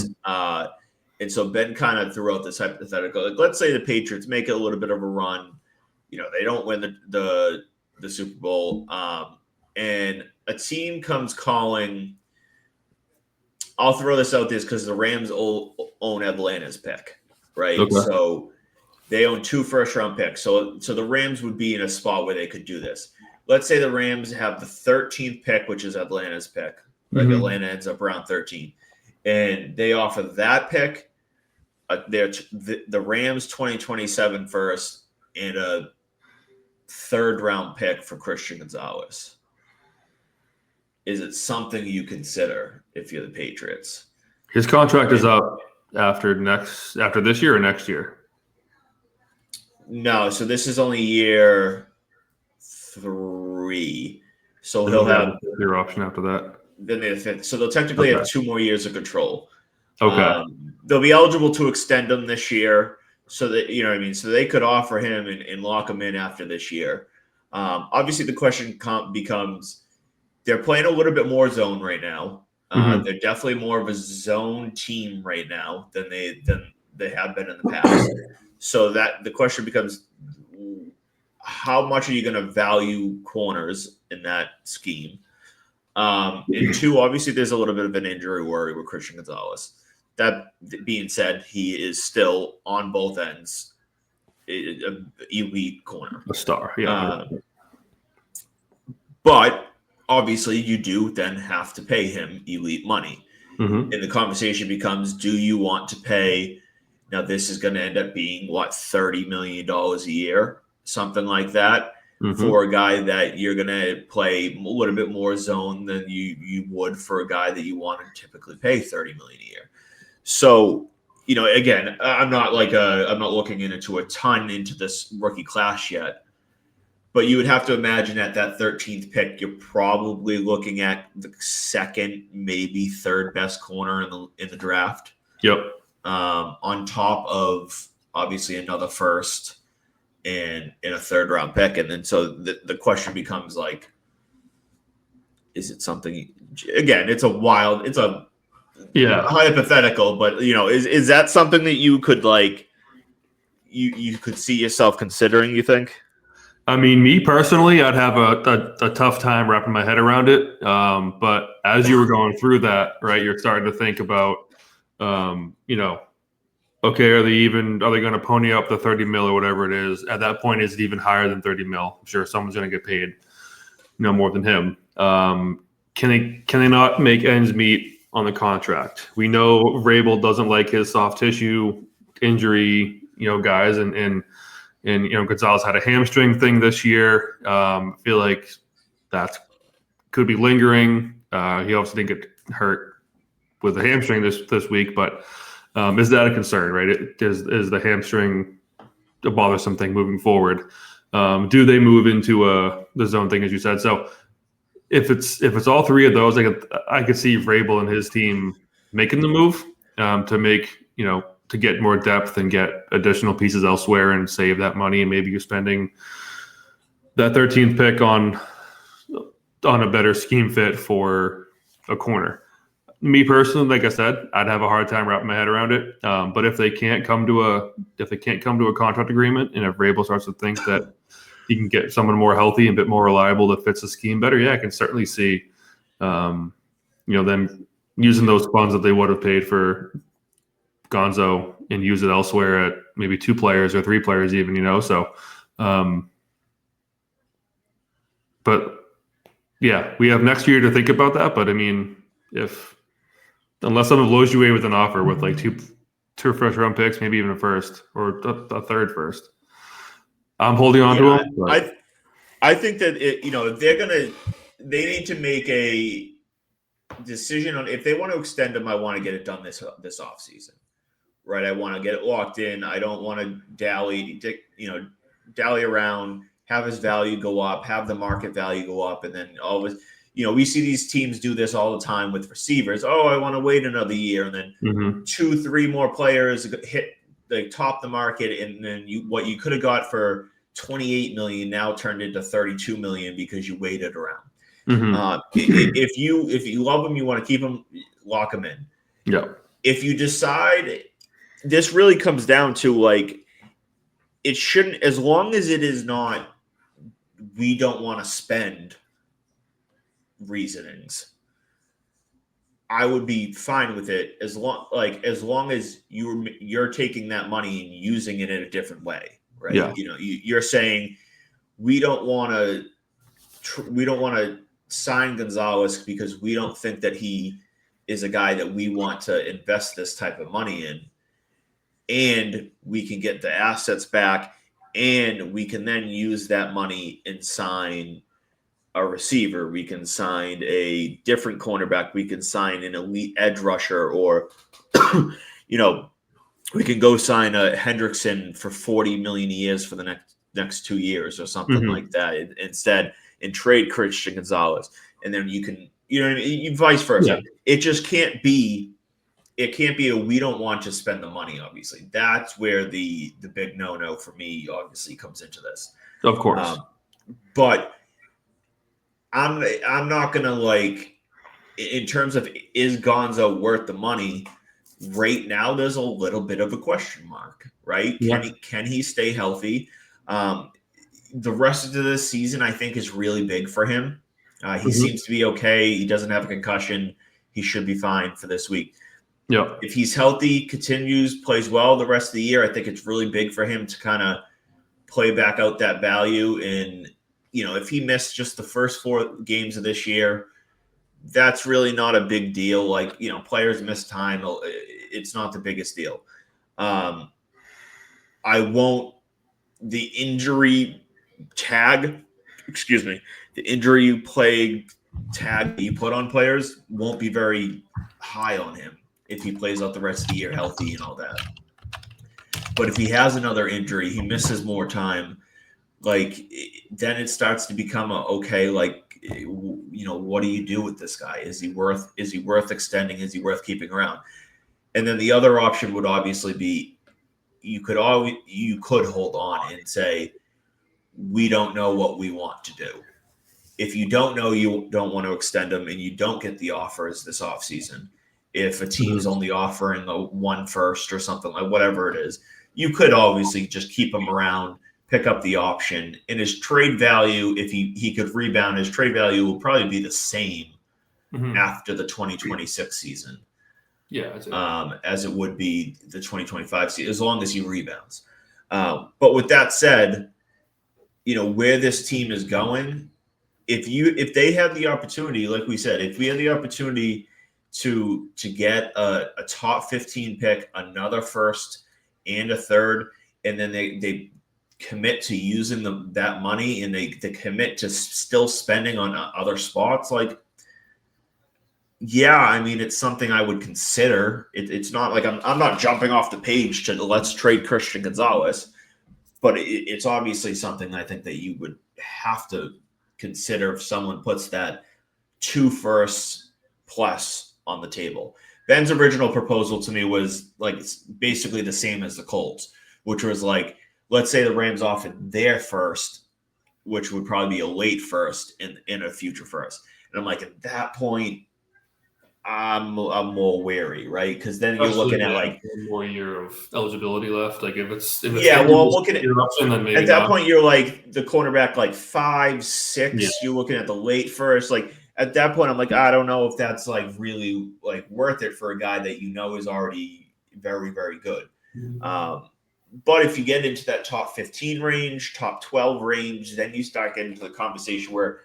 so Ben kind of threw out this hypothetical. Let's say the Patriots make it a little bit of a run. They don't win the Super Bowl, and a team comes calling. I'll throw this out there because the Rams own Atlanta's pick, right? Okay. So they own 2 first-round picks. So the Rams would be in a spot where they could do this. Let's say the Rams have the 13th pick, which is Atlanta's pick. Atlanta ends up around 13. And they offer that pick, the Rams 2027 first, and a 3rd-round pick for Christian Gonzalez. Is it something you consider if you're the Patriots? His contract is up after this year or next year? No, so this is only year 3. So he'll have their option after that. Then they have 5th. So they'll technically have 2 more years of control. Okay. They'll be eligible to extend him this year, so that so they could offer him and lock him in after this year. Obviously, the question becomes: they're playing a little bit more zone right now. They're definitely more of a zone team right now than they have been in the past. So that the question becomes: how much are you going to value corners in that scheme? And two, obviously, there's a little bit of an injury worry with Christian Gonzalez. That being said, he is still on both ends, an elite corner. A star, yeah. But obviously, you do then have to pay him elite money. Mm-hmm. And the conversation becomes, do you want to pay? Now, this is going to end up being, what, $30 million a year, something like that, for a guy that you're going to play a little bit more zone than you would for a guy that you want to typically pay $30 million a year. So, again, I'm not looking into a ton into this rookie class yet, but you would have to imagine at that 13th pick, you're probably looking at the second, maybe third best corner in the draft. Yep. On top of obviously another first and a third round pick. And then so the question becomes like, is it something, again, it's a hypothetical, but is that something that you could you could see yourself considering, you think? I mean, me personally, I'd have a tough time wrapping my head around it. But as you were going through that, right, you're starting to think about, okay, are they going to pony up the 30 mil or whatever it is? At that point, is it even higher than 30 mil? I'm sure someone's going to get paid, more than him. Can they not make ends meet on the contract? We know Vrabel doesn't like his soft tissue injury, guys, and Gonzalez had a hamstring thing this year. I feel like that could be lingering. He obviously didn't get hurt with the hamstring this week, but is that a concern, right? Is the hamstring a bothersome thing moving forward? Do they move into the zone thing, as you said? So if it's all three of those, I could see Vrabel and his team making the move to make to get more depth and get additional pieces elsewhere and save that money, and maybe you're spending that 13th pick on a better scheme fit for a corner. Me personally, like I said, I'd have a hard time wrapping my head around it. But if they can't come to a contract agreement, and if Vrabel starts to think that he can get someone more healthy and a bit more reliable that fits the scheme better, yeah, I can certainly see, them using those funds that they would have paid for Gonzo and use it elsewhere at maybe 2 players or 3 players even, So, but yeah, we have next year to think about that. But I mean, unless someone blows you away with an offer with like two first round picks, maybe even a first or a third first, I'm holding on to them. But I think that they need to make a decision on if they want to extend him. I want to get it done this offseason. Right, I want to get it locked in. I don't want to dally around, have his value go up, have the market value go up, and then always, we see these teams do this all the time with receivers. Oh, I want to wait another year, and then 2-3 more players top the market, and then what you could have got for $28 million now turned into $32 million because you waited around. If you love him, you want to keep him, lock him in. Yeah. If you decide. This really comes down to it shouldn't, as long as it is not, we don't want to spend reasonings. I would be fine with it as long as you're taking that money and using it in a different way, right? Yeah. You're saying we don't want to sign Gonzalez because we don't think that he is a guy that we want to invest this type of money in. And we can get the assets back, and we can then use that money and sign a receiver. We can sign a different cornerback. We can sign an elite edge rusher, or, we can go sign a Hendrickson for $40 million a year for the next 2 years or something like that instead, and trade Christian Gonzalez. And then you can, vice versa. Yeah. It just can't be. It can't be we don't want to spend the money, obviously. That's where the big no-no for me obviously comes into this. Of course. But I'm not going to in terms of is Gonzo worth the money, right now there's a little bit of a question mark, right? Yeah. Can he stay healthy? the rest of this season, I think, is really big for him. He seems to be okay. He doesn't have a concussion. He should be fine for this week. Yeah. If he's healthy, continues, plays well the rest of the year, I think it's really big for him to kind of play back out that value. And, if he missed just the first 4 games of this year, that's really not a big deal. Like, players miss time. It's not the biggest deal. The injury tag that you put on players won't be very high on him if he plays out the rest of the year healthy and all that. But if he has another injury, he misses more time, then it starts to become what do you do with this guy? Is he worth extending? Is he worth keeping around? And then the other option would obviously be you could hold on and say, we don't know what we want to do. If you don't know, you don't want to extend them, and you don't get the offers this offseason. If a team's only offering a 1 first or something, like whatever it is, you could obviously just keep him around, pick up the option. And his trade value, if he could rebound, his trade value will probably be the same after the 2026 season. Yeah. As it would be the 2025 season, as long as he rebounds. But with that said, where this team is going, if they had the opportunity, like we said, if we had the opportunity to get a top 15 pick, another first and a third, and then they commit to using that money, and they commit to still spending on other spots, it's something I would consider. It's not like I'm not jumping off the page to let's trade Christian Gonzalez, but it's obviously something I think that you would have to consider if someone puts that 2 firsts plus on the table. Ben's original proposal to me was basically the same as the Colts, which was let's say the Rams offered their first, which would probably be a late first in a future first. And I'm at that point, I'm more wary, right? Because then you're looking at one more year of eligibility left. If it's looking at option, then maybe at that point you're the cornerback 5, 6. Yeah. You're looking at the late first. At that point, I'm I don't know if that's really worth it for a guy that is already very, very good. But if you get into that top 15 range, top 12 range, then you start getting into the conversation where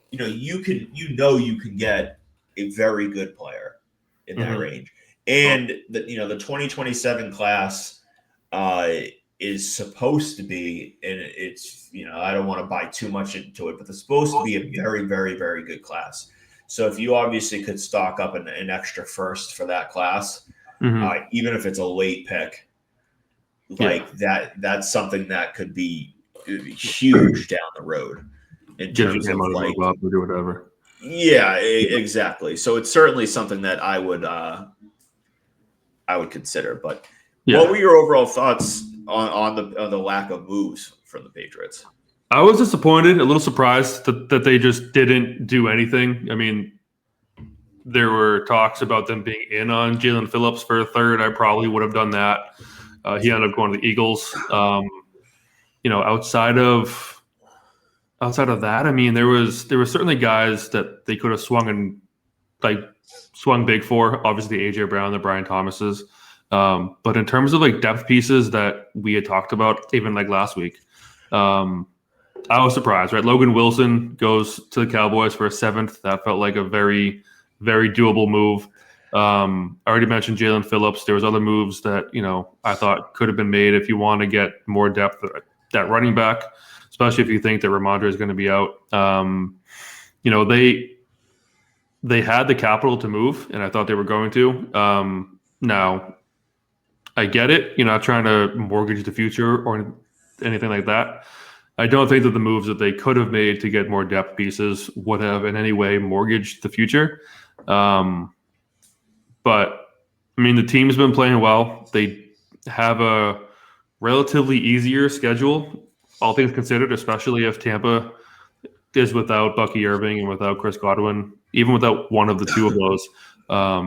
you can get a very good player in that range. And the 2027 class is supposed to be, and it's, I don't want to buy too much into it, but it's supposed to be a very, very, very good class. So if you obviously could stock up an extra first for that class, even if it's a late pick, that's something that could be huge down the road in terms of or do whatever. Yeah, exactly. So it's certainly something that I would consider. But what were your overall thoughts on the lack of moves from the Patriots? I was disappointed, a little surprised that they just didn't do anything. I mean, there were talks about them being in on Jalen Phillips for a third. I probably would have done that. He ended up going to the Eagles. Outside of that, I mean, there were certainly guys that they could have swung big for. Obviously, AJ Brown, the Brian Thomases. But in terms of depth pieces that we had talked about, even last week, I was surprised. Right, Logan Wilson goes to the Cowboys for a 7th. That felt like a very, very doable move. I already mentioned Jalen Phillips. There was other moves that I thought could have been made if you want to get more depth at running back, especially if you think that Ramondre is going to be out. They had the capital to move, and I thought they were going to. Now, I get it. You're not trying to mortgage the future or anything like that. I don't think that the moves that they could have made to get more depth pieces would have in any way mortgaged the future. But, I mean, the team's been playing well. They have a relatively easier schedule, all things considered, especially if Tampa is without Bucky Irving and without Chris Godwin, even without one of the two of those,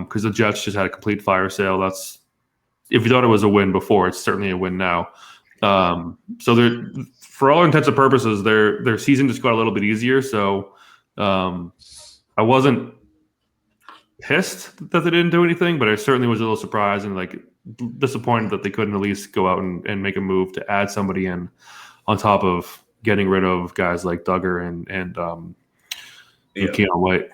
because the Jets just had a complete fire sale. If you thought it was a win before, it's certainly a win now. So they're, for all intents and purposes, their season just got a little bit easier. So I wasn't pissed that they didn't do anything, but I certainly was a little surprised and like disappointed that they couldn't at least go out and make a move to add somebody in on top of getting rid of guys like Duggar and Keon White.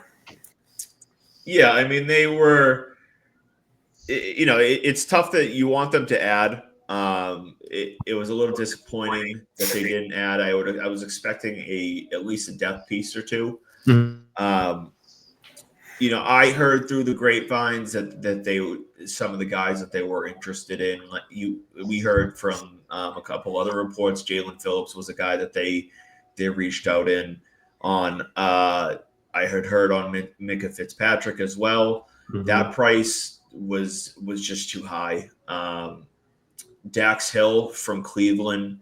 Yeah, I mean, they were, it's tough that you want them to add. It was a little disappointing that they didn't add. I was expecting at least a depth piece or two. Mm-hmm. I heard through the grapevines that some of the guys that they were interested in. We heard from a couple other reports. Jalen Phillips was a guy that they reached out on. I had heard on Minka Fitzpatrick as well. Mm-hmm. That price was just too high. Dax Hill from Cleveland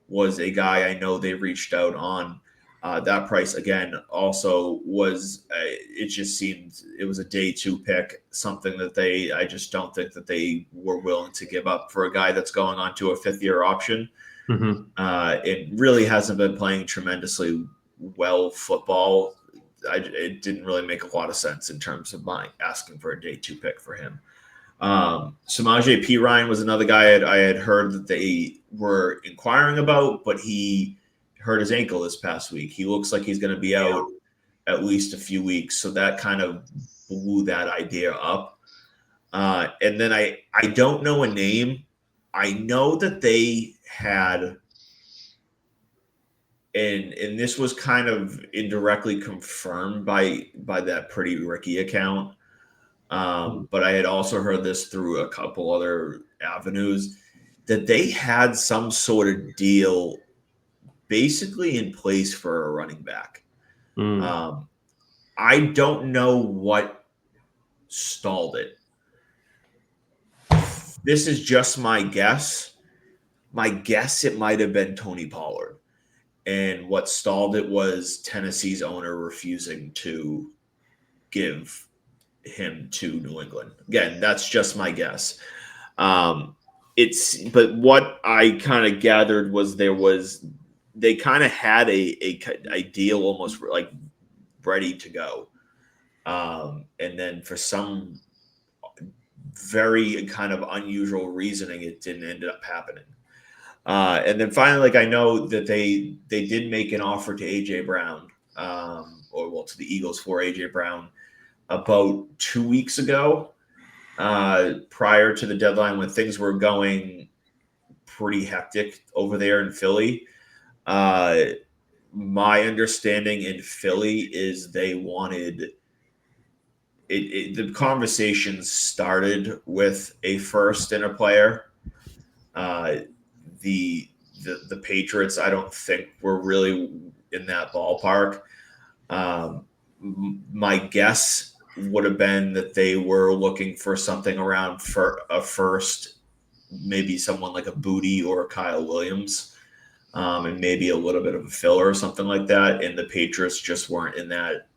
was a guy I know they reached out on. That price again also was. It just seemed it was a day 2 pick, something that I just don't think that they were willing to give up for a guy that's going on to a 5th-year option. Mm-hmm. It really hasn't been playing tremendously well football. It didn't really make a lot of sense in terms of my asking for a day 2 pick for him. Samaje Perine was another guy I had heard that they were inquiring about, but he hurt his ankle this past week. He looks like he's going to be out at least a few weeks, so that kind of blew that idea up. And then I don't know a name. I know that they had, and this was kind of indirectly confirmed by that Pretty Ricky account. But I had also heard this through a couple other avenues that they had some sort of deal basically in place for a running back. I don't know what stalled it. This is just my guess. My guess, it might have been Tony Pollard. And what stalled it was Tennessee's owner refusing to give him to New England. Again, that's just my guess. But what I kind of gathered was they kind of had a deal almost like ready to go. And then for some very kind of unusual reasoning, it didn't end up happening. And then finally, I know that they did make an offer to AJ Brown, to the Eagles for AJ Brown about 2 weeks ago, prior to the deadline when things were going pretty hectic over there in Philly. My understanding in Philly is they wanted the conversations started with a first and a player. The Patriots, I don't think were really in that ballpark. My guess would have been that they were looking for something around for a first, maybe someone like a Booty or a Kyle Williams, and maybe a little bit of a filler or something like that. And the Patriots just weren't in that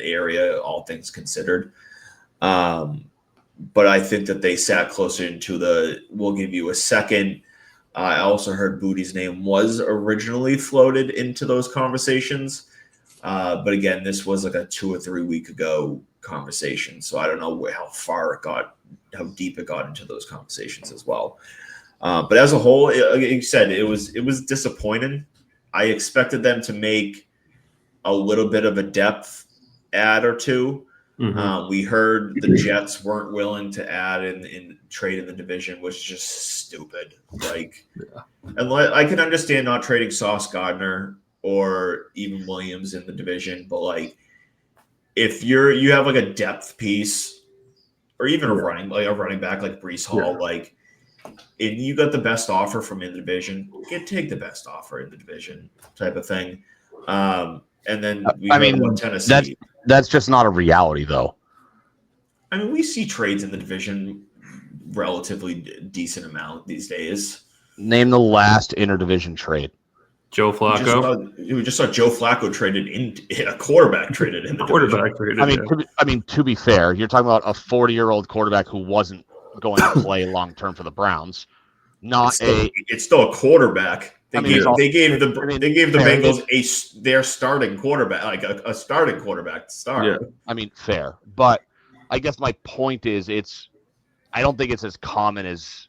area, all things considered. But I think that they sat closer into we'll give you a second. I also heard Booty's name was originally floated into those conversations. But again, this was like a 2 or 3 week ago conversation. So I don't know how deep it got into those conversations as well. But as a whole, like you said, it was disappointing. I expected them to make a little bit of a depth add or two. Mm-hmm. We heard the Jets weren't willing to add in trade in the division, which is just stupid. And I can understand not trading Sauce Gardner or even Williams in the division, but if you have a depth piece or even a running back like Breece Hall, and you got the best offer from in the division, take the best offer in the division type of thing. And then Tennessee. That's just not a reality, though. I mean, we see trades in the division relatively decent amount these days. Name the last interdivision trade. Joe Flacco. We just saw Joe Flacco traded in a quarterback traded in the quarterback division. traded. To be fair, you're talking about a 40-year-old quarterback who wasn't going to play long term for the Browns. It's still a quarterback. They gave the Bengals their starting quarterback, like a starting quarterback to start. Yeah. I mean, fair, but I guess my point is, I don't think it's as common as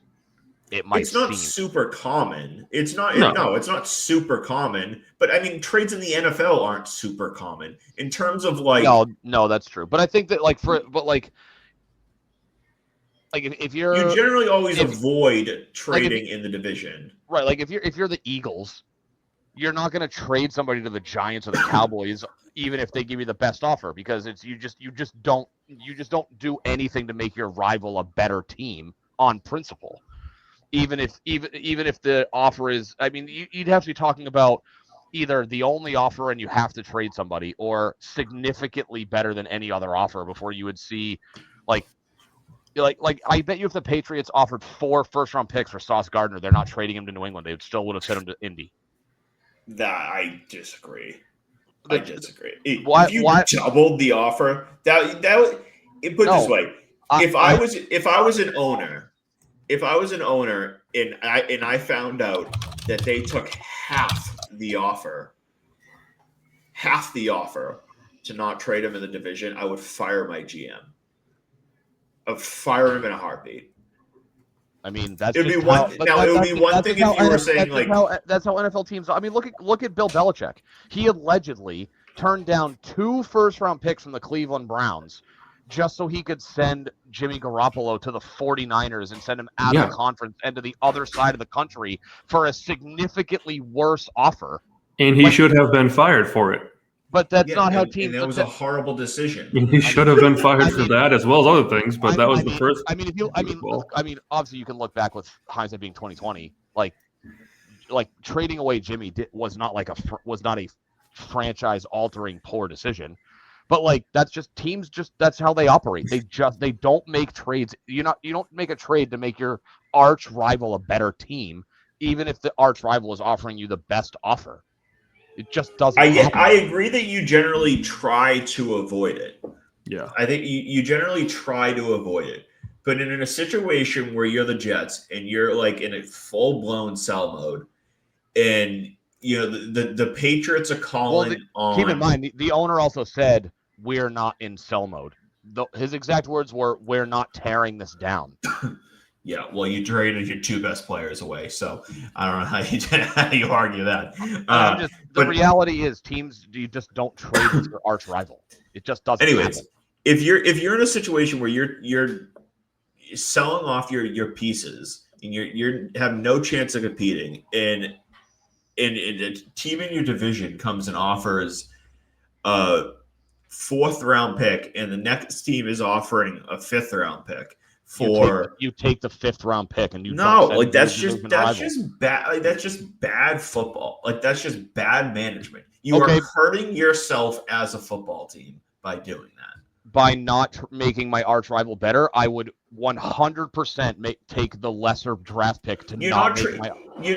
it might seem. It's not super common. It's not. No. It's not super common. But I mean, trades in the NFL aren't super common in terms of like. No, that's true. But I think that if you're, you generally always avoid trading in the division, right? Like if you're the Eagles, you're not going to trade somebody to the Giants or the Cowboys, even if they give you the best offer, because you just don't do anything to make your rival a better team on principle. Even if the offer is, I mean, you'd have to be talking about either the only offer and you have to trade somebody, or significantly better than any other offer before you would see, like I bet you if the Patriots offered 4 first-round picks for Sauce Gardner, they're not trading him to New England. They would have sent him to Indy. I disagree. Why, if you doubled the offer, this way, if I was an owner and I found out that they took half the offer to not trade him in the division, I would fire my GM. I'd fire him in a heartbeat. I mean, that's it would be one thing if you were saying that's how NFL teams are. I mean, look at Bill Belichick. He allegedly turned down 2 first-round picks from the Cleveland Browns just so he could send Jimmy Garoppolo to the 49ers and send him out of the conference and to the other side of the country for a significantly worse offer. And he should have been fired for it. But that's not how teams. And that was a horrible decision. He should have been fired for that as well as other things. But that was the first. I mean, obviously you can look back with hindsight being 2020. Like trading away Jimmy was not a franchise-altering poor decision. But like that's just teams. That's how they operate. They don't make trades. You don't make a trade to make your arch rival a better team, even if the arch rival is offering you the best offer. It just doesn't happen. I agree that you generally try to avoid it. Yeah. I think you generally try to avoid it. But in a situation where you're the Jets and you're like in a full-blown sell mode, and you know the Patriots are calling on. Keep in mind, the owner also said we're not in sell mode. His exact words were, "We're not tearing this down." Yeah, well, you traded your 2 best players away, so I don't know how you argue that. The reality is, teams, you just don't trade with your arch rival. It just doesn't. Anyways, happen. if you're in a situation where you're selling off your pieces and you have no chance of competing, and a team in your division comes and offers a 4th-round pick, and the next team is offering a 5th-round pick. You take the 5th-round pick and that's just bad. Like, that's just bad football. Like that's just bad management. You are hurting yourself as a football team by doing that. By not making my arch rival better, I would 100% take the lesser draft pick to You're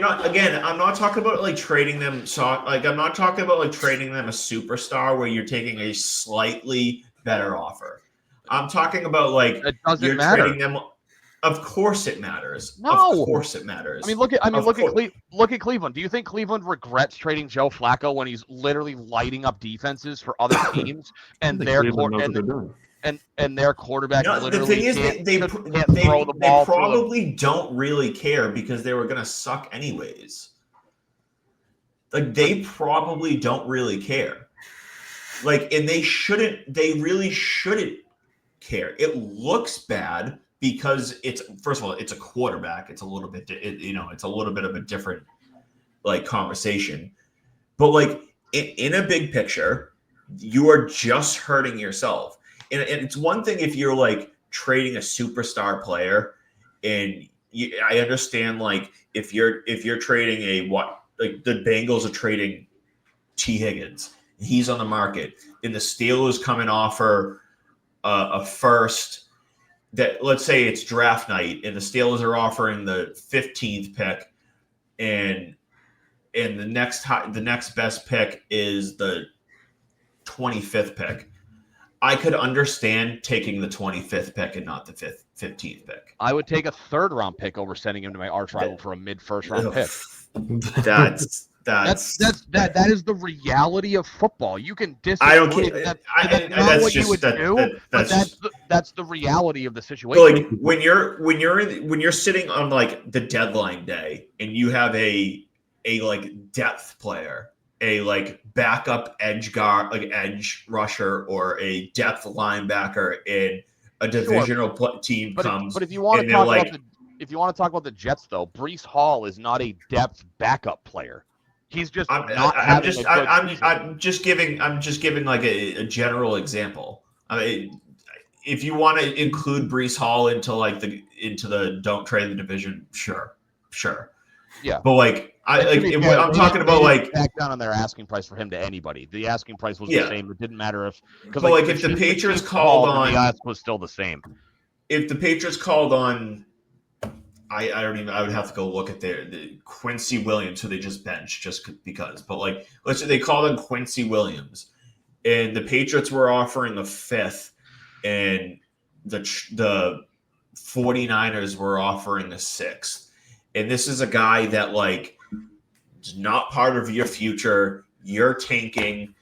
not. Again, I'm not talking about like trading them. I'm not talking about like trading them a superstar where you're taking a slightly better offer. I'm talking about like you're trading them. Of course it matters. No. Of course it matters. I mean, look at Cleveland. Do you think Cleveland regrets trading Joe Flacco when he's literally lighting up defenses for other teams and their quarterback literally can't throw the ball? They probably don't really care because they were going to suck anyways. Like they probably don't really care. Like, and they really shouldn't care. It looks bad because it's, first of all, it's a quarterback. It's a little bit, it's a little bit of a different like conversation. But like in a big picture, you are just hurting yourself. And it's one thing if you're like trading a superstar player, and I understand like if you're trading like the Bengals are trading T. Higgins, he's on the market, and the Steelers come and offer a first that, let's say it's draft night, and the Steelers are offering the 15th pick, and the next best pick is the 25th pick. I could understand taking the 25th pick and not the 5th 15th pick. I would take a 3rd-round pick over sending him to my arch rival for a mid-first-round pick. That is the reality of football. You can disagree. I don't care. That's not what you would do, but that's the reality of the situation. But like when you're sitting on like the deadline day and you have a like depth player, a like backup edge guard, like edge rusher, or a depth linebacker in a divisional team comes. But if you want to talk about the Jets, though, Breece Hall is not a depth backup player. He's just I'm just giving like a general example. I mean, if you want to include Breece Hall into the don't trade the division, sure. Yeah. But like I'm talking about like back down on their asking price for him to anybody. The asking price was the same. It didn't matter if if the Patriots called on, the ask was still the same. If the Patriots called on, I would have to go look at the Quincy Williams, who they just benched just because. But like, let's say they called on Quincy Williams, and the Patriots were offering a 5th, and the 49ers were offering a 6th. And this is a guy that like is not part of your future. You're tanking,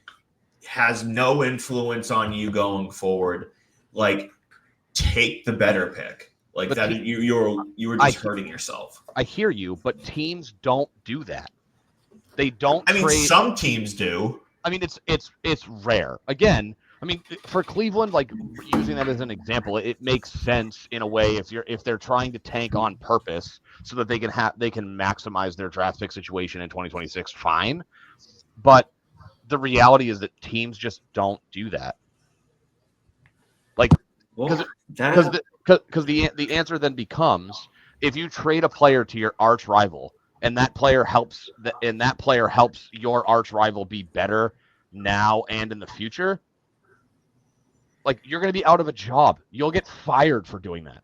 has no influence on you going forward. Like, take the better pick. Like but that, you were just hurting yourself. I hear you, but teams don't do that. They don't. I mean, some teams do. I mean, it's rare. Again, I mean, for Cleveland, like using that as an example, it makes sense in a way if they're trying to tank on purpose so that they can maximize their draft pick situation in 2026. Fine, but the reality is that teams just don't do that. Like, because the answer then becomes, if you trade a player to your arch rival and that player helps your arch rival be better now and in the future, like, you're going to be out of a job. You'll get fired for doing that.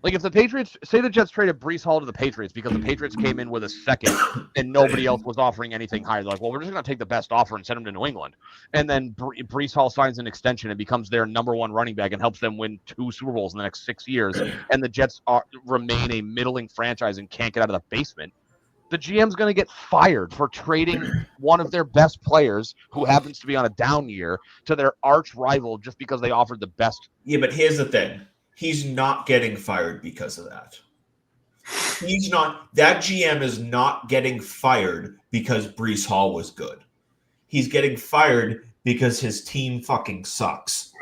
Like, if the Patriots, say the Jets traded Breece Hall to the Patriots because the Patriots came in with a 2nd and nobody else was offering anything higher. They're like, well, we're just going to take the best offer and send him to New England. And then Breece Hall signs an extension and becomes their number 1 running back and helps them win 2 Super Bowls in the next 6 years. And the Jets remain a middling franchise and can't get out of the basement. The GM's going to get fired for trading one of their best players, who happens to be on a down year, to their arch rival just because they offered the best. Yeah, but here's the thing. He's not getting fired because of that. He's not. That GM is not getting fired because Breece Hall was good. He's getting fired because his team fucking sucks.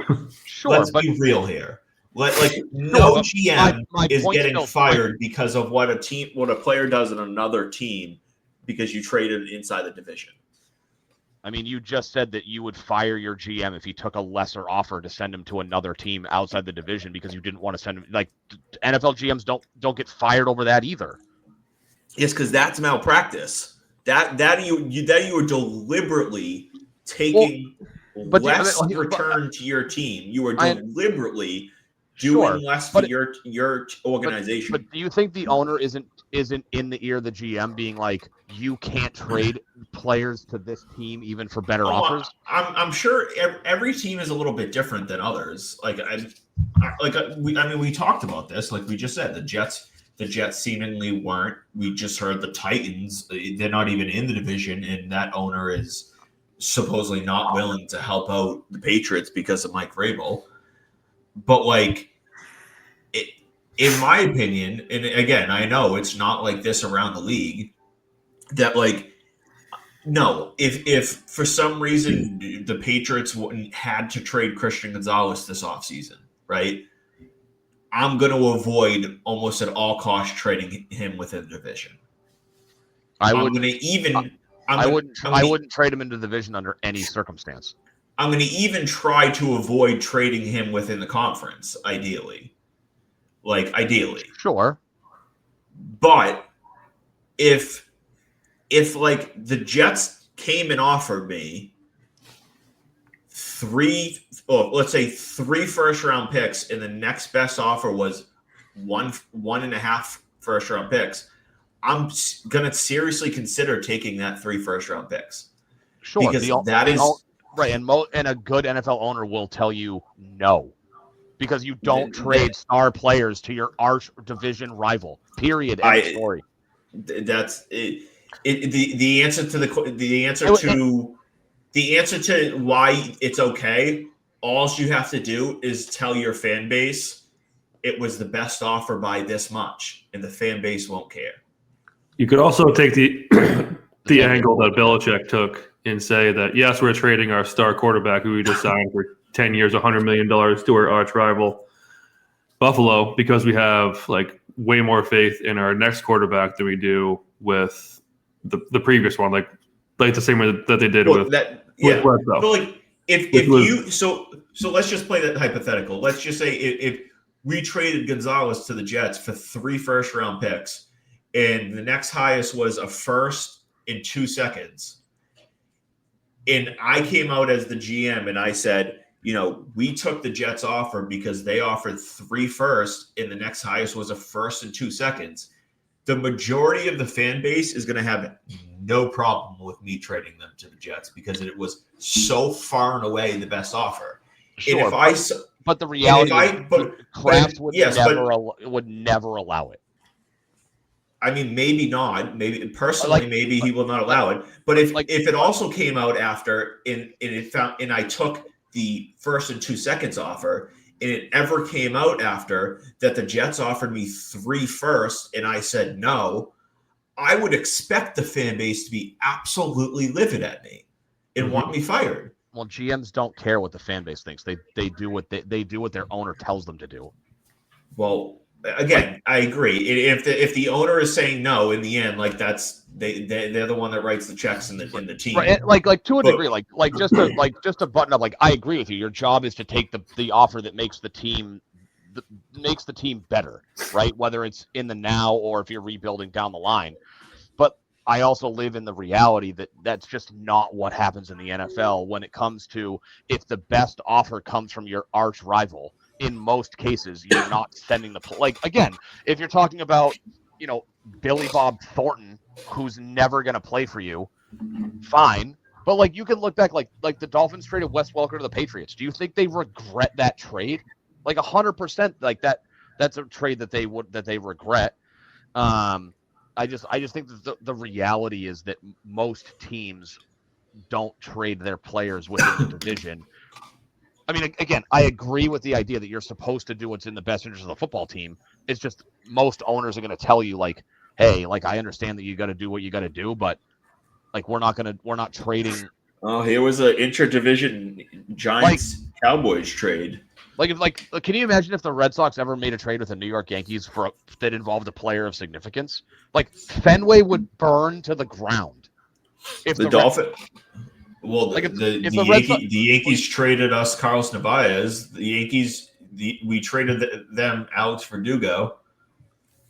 Sure, Let's be real here. No GM is getting fired because of what a player does in another team because you traded inside the division. I mean, you just said that you would fire your GM if he took a lesser offer to send him to another team outside the division because you didn't want to send him. Like, NFL GMs don't get fired over that either. Yes, because that's malpractice. That you were deliberately taking less return to your team. You were deliberately doing less for your organization. But do you think the owner isn't in the ear of the GM being like, you can't trade players to this team even for better offers? I'm sure every team is a little bit different than others. We talked about this. Like we just said, the Jets seemingly weren't. We just heard the Titans. They're not even in the division, and that owner is supposedly not willing to help out the Patriots because of Mike Vrabel. But in my opinion, and again, I know it's not like this around the league, that no, if for some reason the Patriots had to trade Christian Gonzalez this offseason, right? I'm going to avoid almost at all costs trading him within the division. I wouldn't trade him into the division under any circumstance. I'm going to even try to avoid trading him within the conference, ideally. Sure. But if the Jets came and offered me three first-round picks, and the next best offer was one and a half first-round picks, I'm going to seriously consider taking that 3 first-round picks. Sure. Because that is... Right, and a good NFL owner will tell you no. because you don't trade star players to your arch division rival. Period. End of story. That's it. The answer to the answer to why it's okay. All you have to do is tell your fan base it was the best offer by this much, and the fan base won't care. You could also take the the angle that Belichick took and say that, yes, we're trading our star quarterback who we just signed for 10 years, $100 million to our arch rival Buffalo, because we have like way more faith in our next quarterback than we do with the previous one, like the same way that they did with Bledsoe. So like so let's just play that hypothetical. Let's just say if we traded Gonzalez to the Jets for 3 first-round picks, and the next highest was a first in 2 seconds, and I came out as the GM and I said, we took the Jets offer because they offered 3 firsts, and the next highest was a first in 2 seconds. The majority of the fan base is going to have no problem with me trading them to the Jets because it was so far and away the best offer. Sure, but the reality is Kraft would never allow it. I mean, maybe not. Maybe personally, maybe he will not allow it. But if it also came out after and I took the first in 2 seconds offer, and it ever came out after that the Jets offered me 3 firsts and I said no, I would expect the fan base to be absolutely livid at me and want me fired. Well, GMs don't care what the fan base thinks. They do what they do what their owner tells them to do. Well, again, I agree. If the owner is saying no in the end, like they're the one that writes the checks in the team, right? Like to a degree, just to button up. Like I agree with you. Your job is to take the offer that makes the team better, right? Whether it's in the now or if you're rebuilding down the line. But I also live in the reality that that's just not what happens in the NFL when it comes to if the best offer comes from your arch rival. In most cases, you're not sending again, if you're talking about, Billy Bob Thornton, who's never going to play for you, fine. But you can look back, like the Dolphins traded Wes Welker to the Patriots. Do you think they regret that trade? 100%, that's a trade that they regret. I just think that the reality is that most teams don't trade their players within the division. I mean, again, I agree with the idea that you're supposed to do what's in the best interest of the football team. It's just most owners are going to tell you, hey, I understand that you got to do what you got to do, but we're not trading. Oh, here was an intra-division Giants Cowboys trade. Can you imagine if the Red Sox ever made a trade with the New York Yankees that involved a player of significance? Fenway would burn to the ground. If the Dolphins. Well, the Yankees traded us Carlos Narvaez. The Yankees, we traded them Alex Verdugo.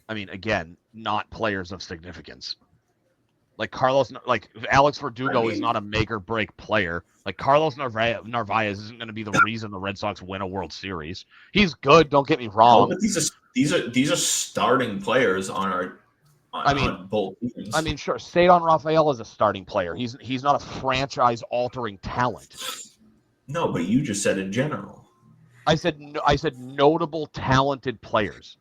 I mean, again, not players of significance. Alex Verdugo is not a make or break player. Carlos Narvaez isn't going to be the reason the Red Sox win a World Series. He's good. Don't get me wrong. But these are starting players on our. On both teams. I mean, sure. Cedar Rafael is a starting player. He's not a franchise-altering talent. No, but you just said in general. I said notable, talented players.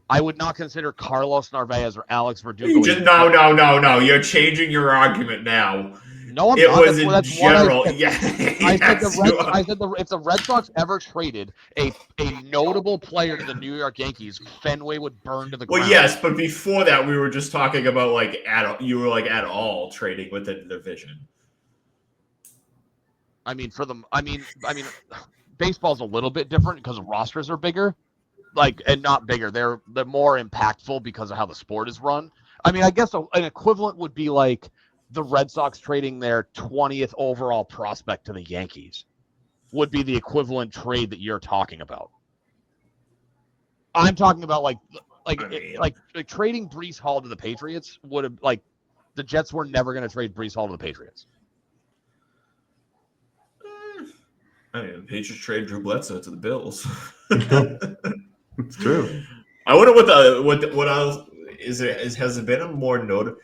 I would not consider Carlos Narvaez or Alex Verdugo. No. You're changing your argument now. No, I'm not. Was in general. I said if the Red Sox ever traded a notable player to the New York Yankees, Fenway would burn to the ground. Well, yes, but before that, we were just talking about at all trading within the division. I mean, baseball's a little bit different because rosters are bigger, and not bigger. They're more impactful because of how the sport is run. I mean, I guess an equivalent would be the Red Sox trading their 20th overall prospect to the Yankees would be the equivalent trade that you're talking about. I'm talking about trading Breece Hall to the Patriots would have the Jets were never going to trade Breece Hall to the Patriots. I mean, the Patriots trade Drew Bledsoe to the Bills. It's true. I wonder what else has it been a more notable?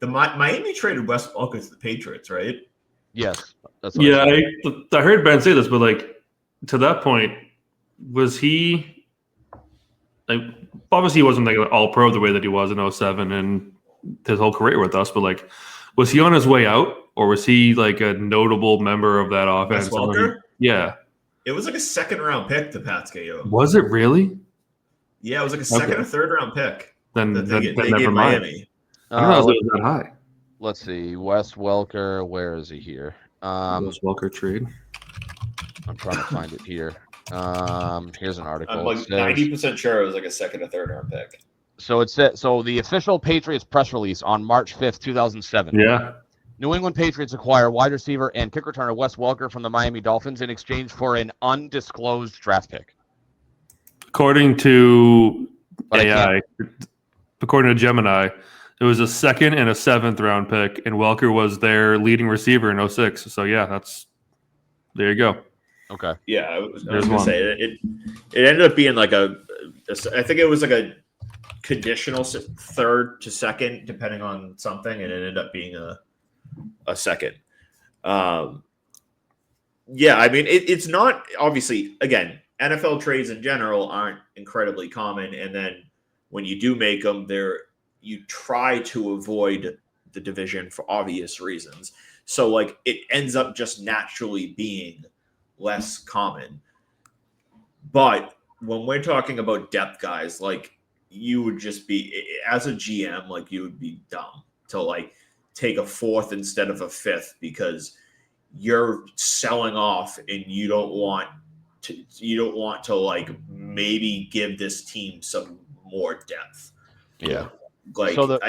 The Miami traded Wes Welker to the Patriots, right? Yes. I heard Ben say this, but to that point, was he like obviously he wasn't like an all-pro the way that he was in 07 and his whole career with us, but like was he on his way out or was he like a notable member of that offense? Wes Welker? Yeah. It was like a second-round pick the Pats gave him. Was it really? Yeah, it was like a second or third-round pick. Then They never gave mind. Miami. I don't know if it was that high. Let's see. Wes Welker, where is he here? Wes Welker trade. I'm trying to find it here. Here's an article. I'm like 90% sure it was like a second or third-round pick. So it said the official Patriots press release on March 5th, 2007. Yeah. New England Patriots acquire wide receiver and kick returner Wes Welker from the Miami Dolphins in exchange for an undisclosed draft pick. According to AI, according to Gemini, it was a second and a seventh round pick, and Welker was their leading receiver in 06. So yeah, there you go. Okay. Yeah, I was There's gonna one. say it ended up being like I think it was like a conditional third to second, depending on something, and it ended up being a second. Yeah, I mean it's not obviously again NFL trades in general aren't incredibly common, and then when you do make them, you try to avoid the division for obvious reasons. So like it ends up just naturally being less common. But when we're talking about depth guys, like you would just be as a GM, like you would be dumb to like take a fourth instead of a fifth because you're selling off and you don't want to like maybe give this team some more depth. Yeah. Like So the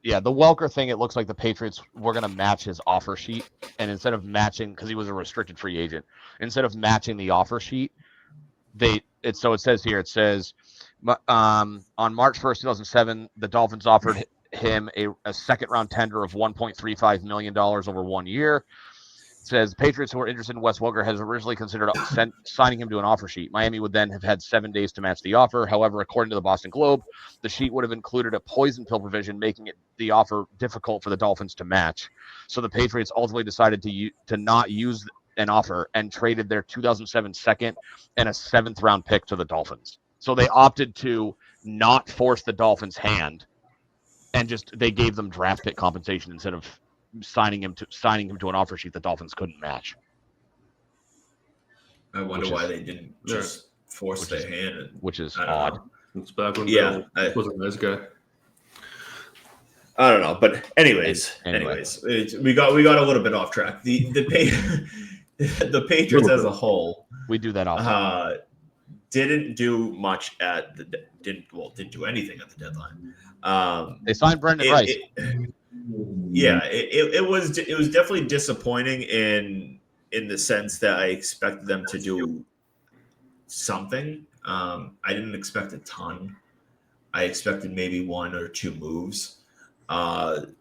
Welker thing, it looks like the Patriots were going to match his offer sheet. And instead of matching, because he was a restricted free agent, instead of matching the offer sheet, it says on March 1st, 2007, the Dolphins offered him a second round tender of $1.35 million over 1 year. It says Patriots who were interested in Wes Welker has originally considered signing him to an offer sheet. Miami would then have had 7 days to match the offer. However, according to the Boston Globe, the sheet would have included a poison pill provision, making the offer difficult for the Dolphins to match. So the Patriots ultimately decided to not use an offer and traded their 2007 second and a 7th round pick to the Dolphins. So they opted to not force the Dolphins' hand, and they gave them draft pick compensation instead of signing him to an offer sheet the Dolphins couldn't match. I wonder why they didn't just force their hand. Which is odd. It's back when Bill was a nice guy. I don't know, but anyways, we got a little bit off track. The Patriots as a whole, we do that often. Didn't do much didn't do anything at the deadline. They signed Brendan Rice. It was definitely disappointing in the sense that I expected them to do something. I didn't expect a ton. I expected maybe 1 or 2 moves. But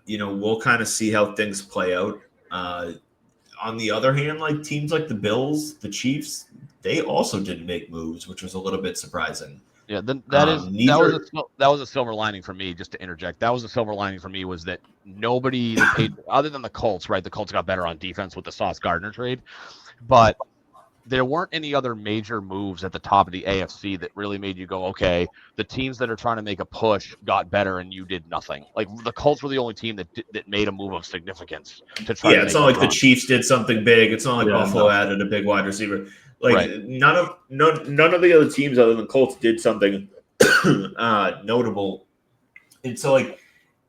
we'll kind of see how things play out. On the other hand, like teams like the Bills, the Chiefs, they also didn't make moves, which was a little bit surprising. Yeah, that was a silver lining for me. Just to interject, that was a silver lining for me was that nobody other than the Colts, right? The Colts got better on defense with the Sauce Gardner trade, but there weren't any other major moves at the top of the AFC that really made you go, okay, the teams that are trying to make a push got better and you did nothing. Like the Colts were the only team that made a move of significance to try. Yeah, it's not like the Chiefs did something big. It's not like Buffalo added a big wide receiver. Like none of the other teams other than Colts did something notable. And so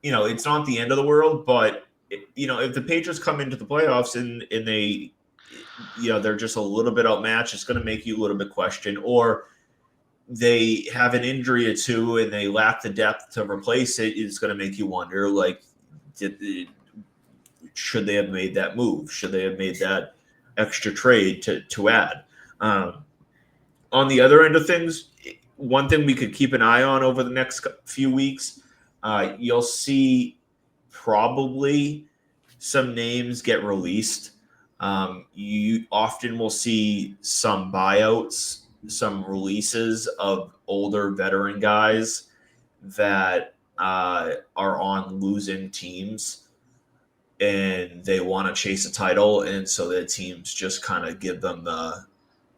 it's not the end of the world, but if the Patriots come into the playoffs and they they're just a little bit outmatched, it's going to make you a little bit question, or they have an injury or two and they lack the depth to replace it. It's going to make you wonder, like, should they have made that move? Should they have made that extra trade to add? On the other end of things, one thing we could keep an eye on over the next few weeks, you'll see probably some names get released. You often will see some buyouts, some releases of older veteran guys that are on losing teams and they want to chase a title. And so the teams just kind of give them the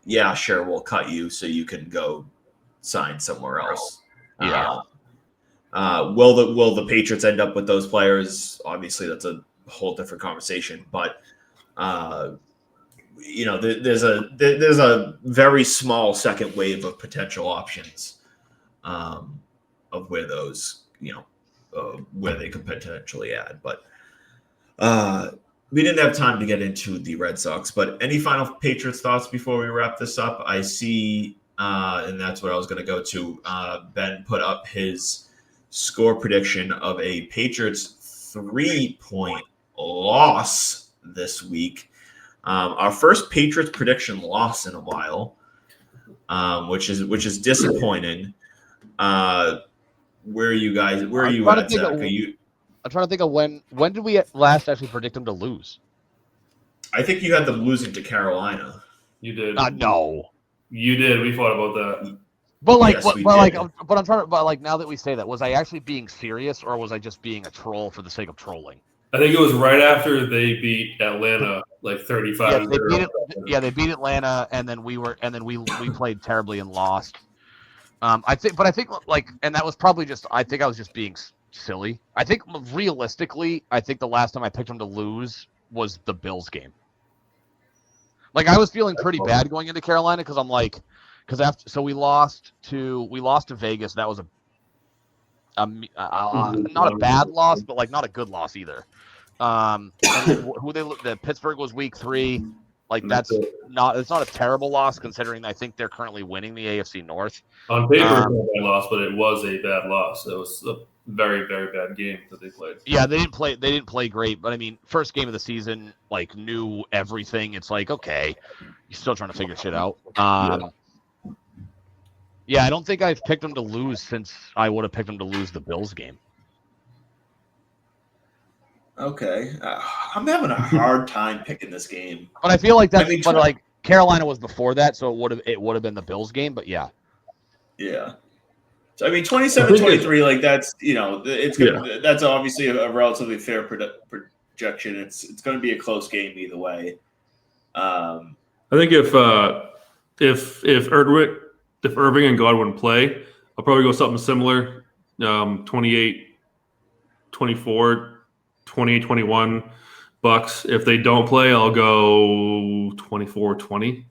yeah, sure, we'll cut you so you can go sign somewhere else. Yeah. Will the Patriots end up with those players? Obviously, that's a whole different conversation. But there's a very small second wave of potential options of where those where they could potentially add. But we didn't have time to get into the Red Sox. But any final Patriots thoughts before we wrap this up? I see, and that's what I was going to go to. Ben put up his score prediction of a Patriots 3-point loss this week. Our first Patriots prediction loss in a while, which is disappointing. Where are you guys? Where are you at, Zach? I'm trying to think of when did we last actually predict them to lose? I think you had them losing to Carolina. You did. No. You did. We thought about that. But like, Yes, but we like, did. but I'm trying to. But like, now that we say that, was I actually being serious, or was I just being a troll for the sake of trolling? I think it was right after they beat Atlanta, like 35. Yeah, they beat it. Yeah, they beat Atlanta, and then we played terribly and lost. I think like, and that was probably just. I think I was just being silly. I think realistically, I think the last time I picked them to lose was the Bills game. Like, I was feeling pretty bad going into Carolina because I'm like, we lost to Vegas. That was not a bad loss, but like not a good loss either. And then the Pittsburgh was week 3. Like, it's not a terrible loss considering I think they're currently winning the AFC North. On paper, it was a bad loss, but it was a bad loss. It was a very, very bad game that they played. Yeah, they didn't play great, but I mean, first game of the season, like, knew everything. It's like, okay, you're still trying to figure shit out. Yeah, I don't think I've picked them to lose since I would have picked them to lose the Bills game. Okay, I'm having a hard time picking this game. But I feel like but Carolina was before that, so it would have been the Bills game. But yeah. So I mean, 27-23, like that's it's gonna, that's obviously a relatively fair projection. It's going to be a close game either way. I think if Irving and Godwin play, I'll probably go something similar. 28-24, 28-21 Bucs. If they don't play, I'll go 24-20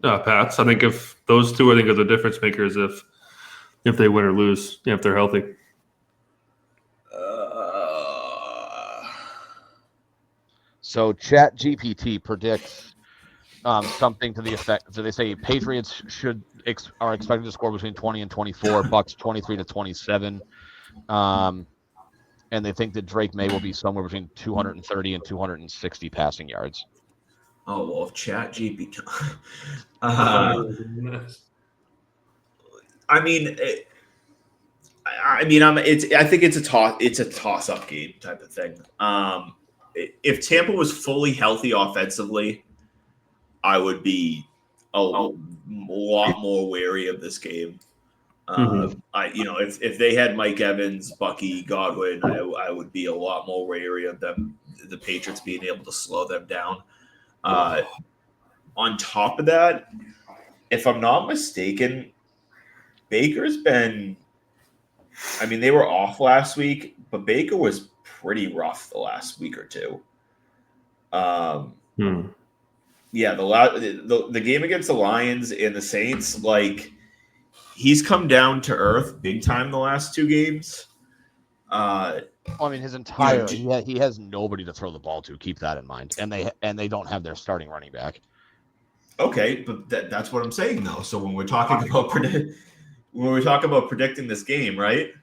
Pats. I think if those two, I think, are the difference makers if they win or lose, if they're healthy. So ChatGPT predicts something to the effect. So they say Patriots are expected to score between 20 and 24, Bucs 23-27. And they think that Drake May will be somewhere between 230 and 260 passing yards. Oh, well, ChatGPT. I think it's a toss. It's a toss-up game type of thing. If Tampa was fully healthy offensively, I would be a lot more wary of this game. If they had Mike Evans, Bucky, Godwin, I would be a lot more wary of them. The Patriots being able to slow them down. On top of that, if I'm not mistaken, Baker's been. I mean, they were off last week, but Baker was pretty rough the last week or two. Yeah, the game against the Lions and the Saints, like, he's come down to earth big time the last 2 games. I mean, his entire he has nobody to throw the ball to. Keep that in mind, and they don't have their starting running back. Okay, but that's what I'm saying though. So when we're talking about predicting this game, right?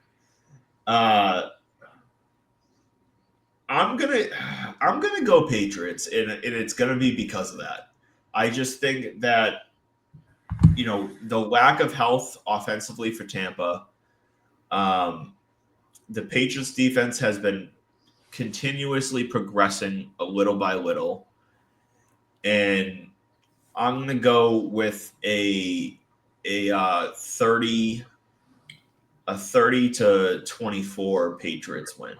I'm gonna go Patriots, and it's gonna be because of that. I just think that the lack of health offensively for Tampa. The Patriots defense has been continuously progressing a little by little, and I'm gonna go with a 30-24 Patriots win.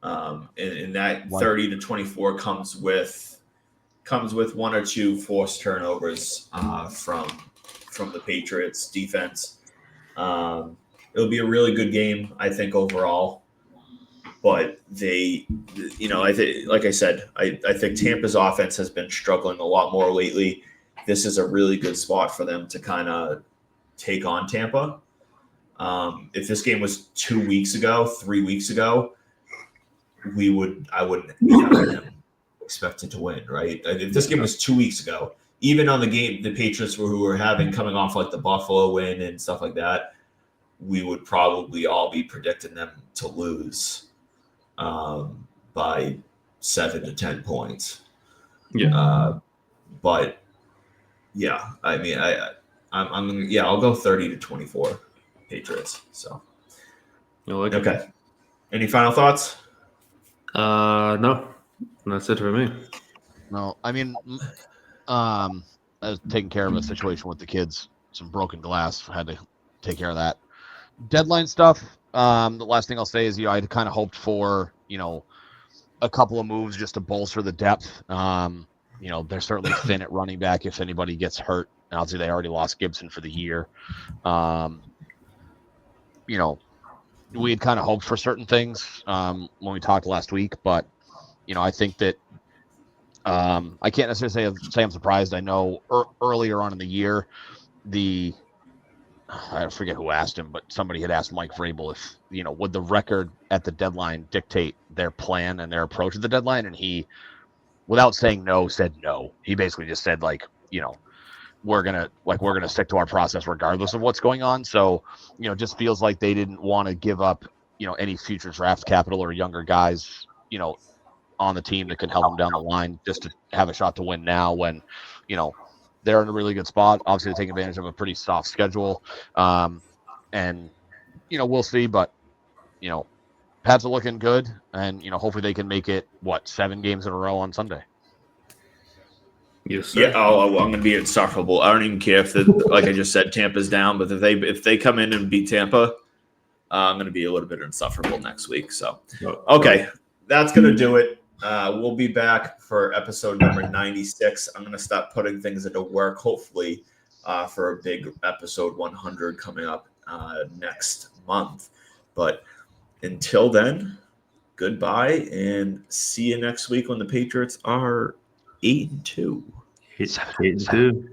And that 30-24 comes comes with 1 or 2 forced turnovers from the Patriots defense. It'll be a really good game, I think, overall. But they, I think, like I said, I think Tampa's offense has been struggling a lot more lately. This is a really good spot for them to kind of take on Tampa. If this game was 2 weeks ago, 3 weeks ago, I wouldn't have them expected to win, right? If this game was 2 weeks ago, even on the game the Patriots who were having coming off like the Buffalo win and stuff like that, we would probably all be predicting them to lose by 7 to 10 points. Yeah. But yeah, I mean, I'll go 30 to 24 Patriots. So okay. Any final thoughts? No, that's it for me. No, I mean, I was taking care of a situation with the kids, some broken glass, had to take care of that. Deadline stuff. The last thing I'll say is, I'd kind of hoped for, a couple of moves just to bolster the depth. They're certainly thin at running back if anybody gets hurt. And obviously they already lost Gibson for the year. We had kind of hoped for certain things when we talked last week, but I think that I can't necessarily say I'm surprised. I know earlier on in the year, I forget who asked him, but somebody had asked Mike Vrabel if, would the record at the deadline dictate their plan and their approach at the deadline? And he, without saying no, said no. He basically just said, we're gonna stick to our process regardless of what's going on. So, just feels like they didn't want to give up, any future draft capital or younger guys, on the team that can help them down the line just to have a shot to win now when, they're in a really good spot. Obviously, they're taking advantage of a pretty soft schedule. And, we'll see. But, Pats are looking good. And, hopefully they can make it, 7 games in a row on Sunday. Yes, sir. Yeah, I'm going to be insufferable. I don't even care if, like I just said, Tampa's down. But if they come in and beat Tampa, I'm going to be a little bit insufferable next week. So, okay, that's going to do it. We'll be back for episode number 96. I'm going to start putting things into work, hopefully, for a big episode 100 coming up next month. But until then, goodbye, and see you next week when the Patriots are 8-2. 8-2.